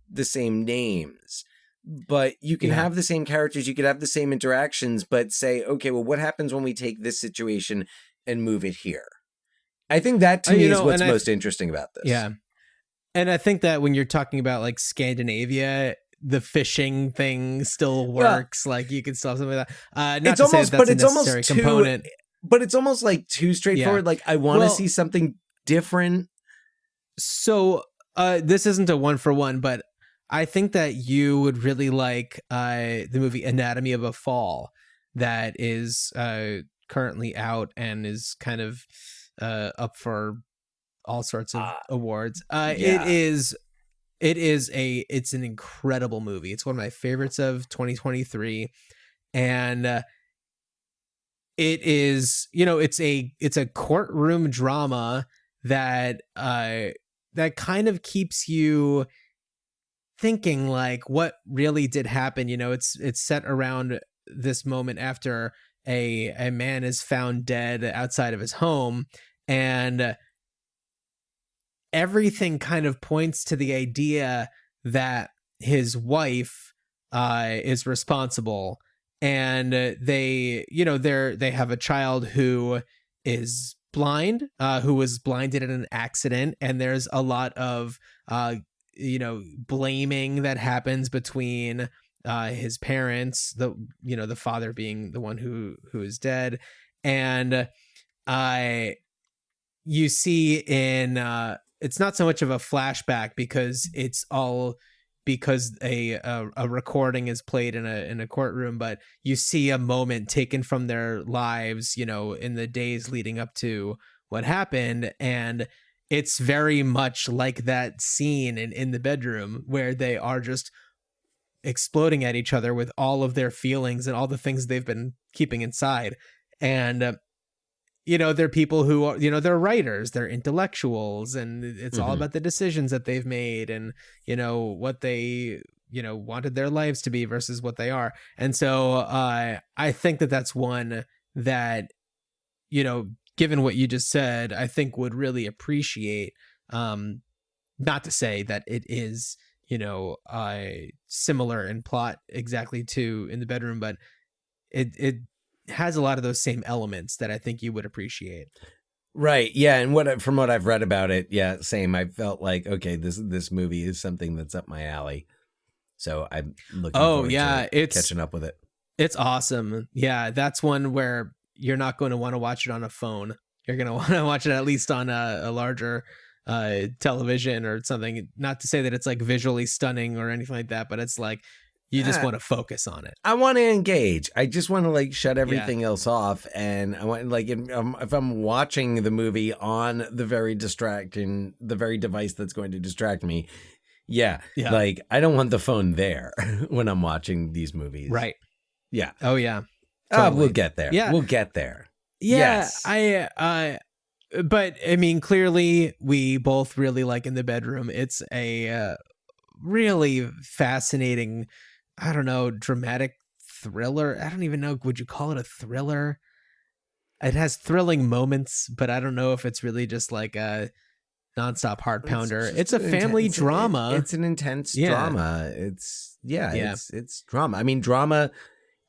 the same names, but you can have the same characters. You could have the same interactions, but say, okay, well, what happens when we take this situation and move it here? I think that to me is what's most interesting about this. Yeah. And I think that when you're talking about like Scandinavia, the fishing thing still works. Like you can still have something like that. Not to say that's a necessary component. But it's almost like too straightforward. Yeah. Like I want to see something different. So this isn't a 1-for-1, but I think that you would really like the movie Anatomy of a Fall that is currently out and is kind of up for all sorts of awards. It's an incredible movie. It's one of my favorites of 2023. And it is, it's a courtroom drama that that kind of keeps you thinking, like, what really did happen. It's set around this moment after a man is found dead outside of his home, and everything kind of points to the idea that his wife is responsible, and they have a child who is blind, who was blinded in an accident, and there's a lot of blaming that happens between his parents, the father being the one who is dead, and you see in it's not so much of a flashback because it's all because a recording is played in a courtroom, but you see a moment taken from their lives, in the days leading up to what happened, and it's very much like that scene in the bedroom where they are just exploding at each other with all of their feelings and all the things they've been keeping inside. And they're people who are, they're writers, they're intellectuals, and it's all about the decisions that they've made and, what they, wanted their lives to be versus what they are. And so I think that that's one that, given what you just said, I think would really appreciate, not to say that it is, similar in plot exactly to In the Bedroom, but it has a lot of those same elements that I think you would appreciate. Right. Yeah. And from what I've read about it, yeah, same. I felt like, okay, this movie is something that's up my alley. So I'm looking forward to catching up with it. It's awesome. Yeah. That's one where you're not going to want to watch it on a phone. You're going to want to watch it at least on a larger television or something. Not to say that it's like visually stunning or anything like that, but it's like, you just want to focus on it. I want to engage. I just want to like shut everything else off. And I want like, if I'm watching the movie on the very device that's going to distract me. Yeah. Like I don't want the phone there when I'm watching these movies. Right. Yeah. Oh yeah. Totally. We'll get there. Yeah. We'll get there. Yeah. Yes. But I mean, clearly we both really like In the Bedroom. It's a really fascinating, I don't know, dramatic thriller. I don't even know. Would you call it a thriller? It has thrilling moments, but I don't know if it's really just like a nonstop heart pounder. It's a family drama. It's an intense drama. It's drama. I mean, drama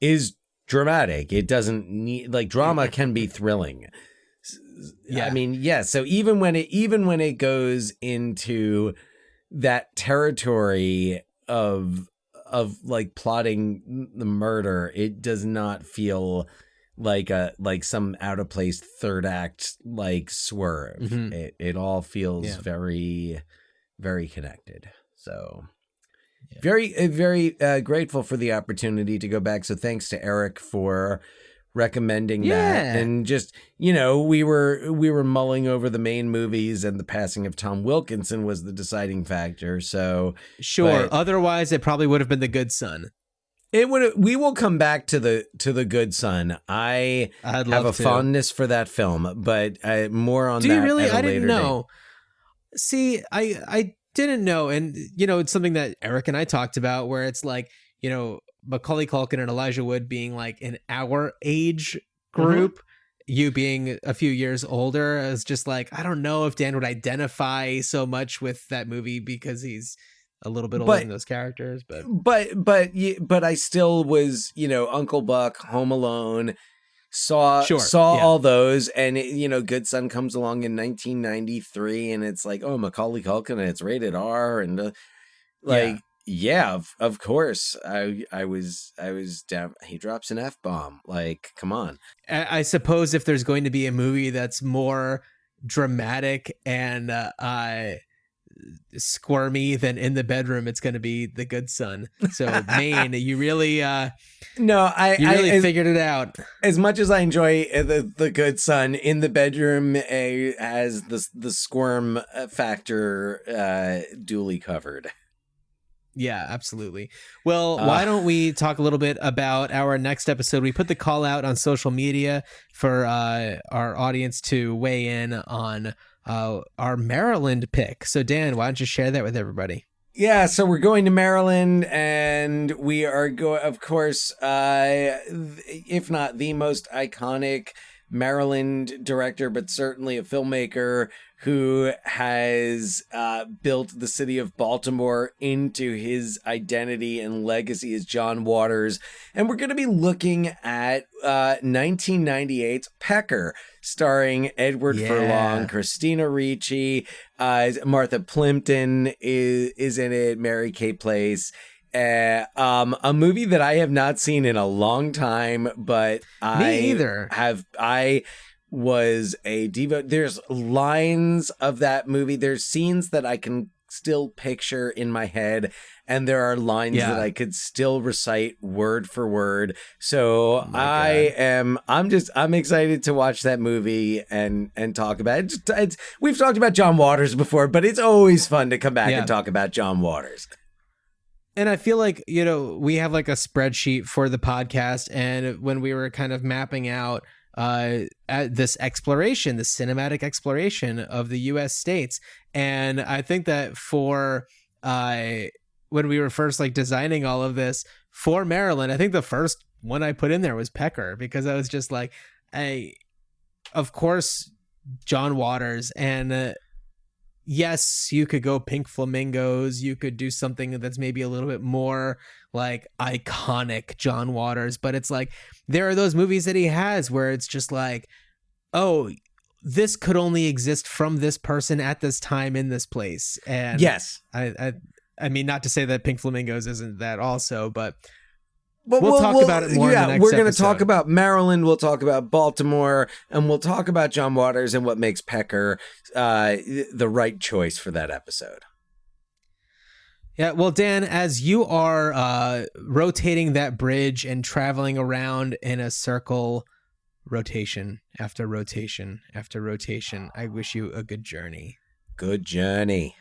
is dramatic. It doesn't need like drama can be thrilling. Yeah. I mean, yeah. So even when it goes into that territory of like plotting the murder, it does not feel like some out of place third act like swerve. Mm-hmm. It all feels very, very connected. So very grateful for the opportunity to go back. So thanks to Eric for recommending that. And just, we were mulling over the Maine movies, and the passing of Tom Wilkinson was the deciding factor. So sure. Otherwise it probably would have been The Good Son. We will come back to the Good Son. I'd have a fondness for that film, but more on that. Do you really? I didn't know. See, I didn't know. And, it's something that Eric and I talked about where it's like, Macaulay Culkin and Elijah Wood being like in our age group, you being a few years older, is just like, I don't know if Dan would identify so much with that movie because he's a little bit older than those characters. But I still was, Uncle Buck, Home Alone, saw all those, and Good Son comes along in 1993, and it's like, oh, Macaulay Culkin, and it's rated R, and yeah, of course. I was down. He drops an F-bomb. Like, come on. I suppose if there's going to be a movie that's more dramatic and squirmy than In the Bedroom, it's going to be The Good Son. So Maine, you really figured it out. As much as I enjoy the Good Son, In the Bedroom has the squirm factor duly covered. Yeah, absolutely. Well, why don't we talk a little bit about our next episode? We put the call out on social media for our audience to weigh in on our Maryland pick. So, Dan, why don't you share that with everybody? Yeah, so we're going to Maryland, and we are of course, if not the most iconic Maryland director, but certainly a filmmaker who has built the city of Baltimore into his identity and legacy as John Waters. And we're going to be looking at 1998's Pecker, starring Edward Furlong, Christina Ricci, Martha Plimpton is in it, Mary Kay Place. A movie that I have not seen in a long time, but I was a devote. There's lines of that movie. There's scenes that I can still picture in my head, and there are lines that I could still recite word for word. So I'm excited to watch that movie and talk about it. We've talked about John Waters before, but it's always fun to come back and talk about John Waters. And I feel like, we have like a spreadsheet for the podcast, and when we were kind of mapping out at this exploration, the cinematic exploration of the U.S. states. And I think that for when we were first like designing all of this for Maryland, I think the first one I put in there was Pecker, because I was just like, of course, John Waters. And yes, you could go Pink Flamingos. You could do something that's maybe a little bit more like iconic John Waters, but it's like there are those movies that he has where it's just like, oh, this could only exist from this person at this time in this place. And yes, I mean, not to say that Pink Flamingos isn't that also, but we'll talk about it more in the next we're going to episode. talk about Maryland, we'll talk about Baltimore, and we'll talk about John Waters and what makes Pecker the right choice for that episode. Yeah, well, Dan, as you are rotating that bridge and traveling around in a circle, rotation after rotation after rotation, I wish you a good journey. Good journey.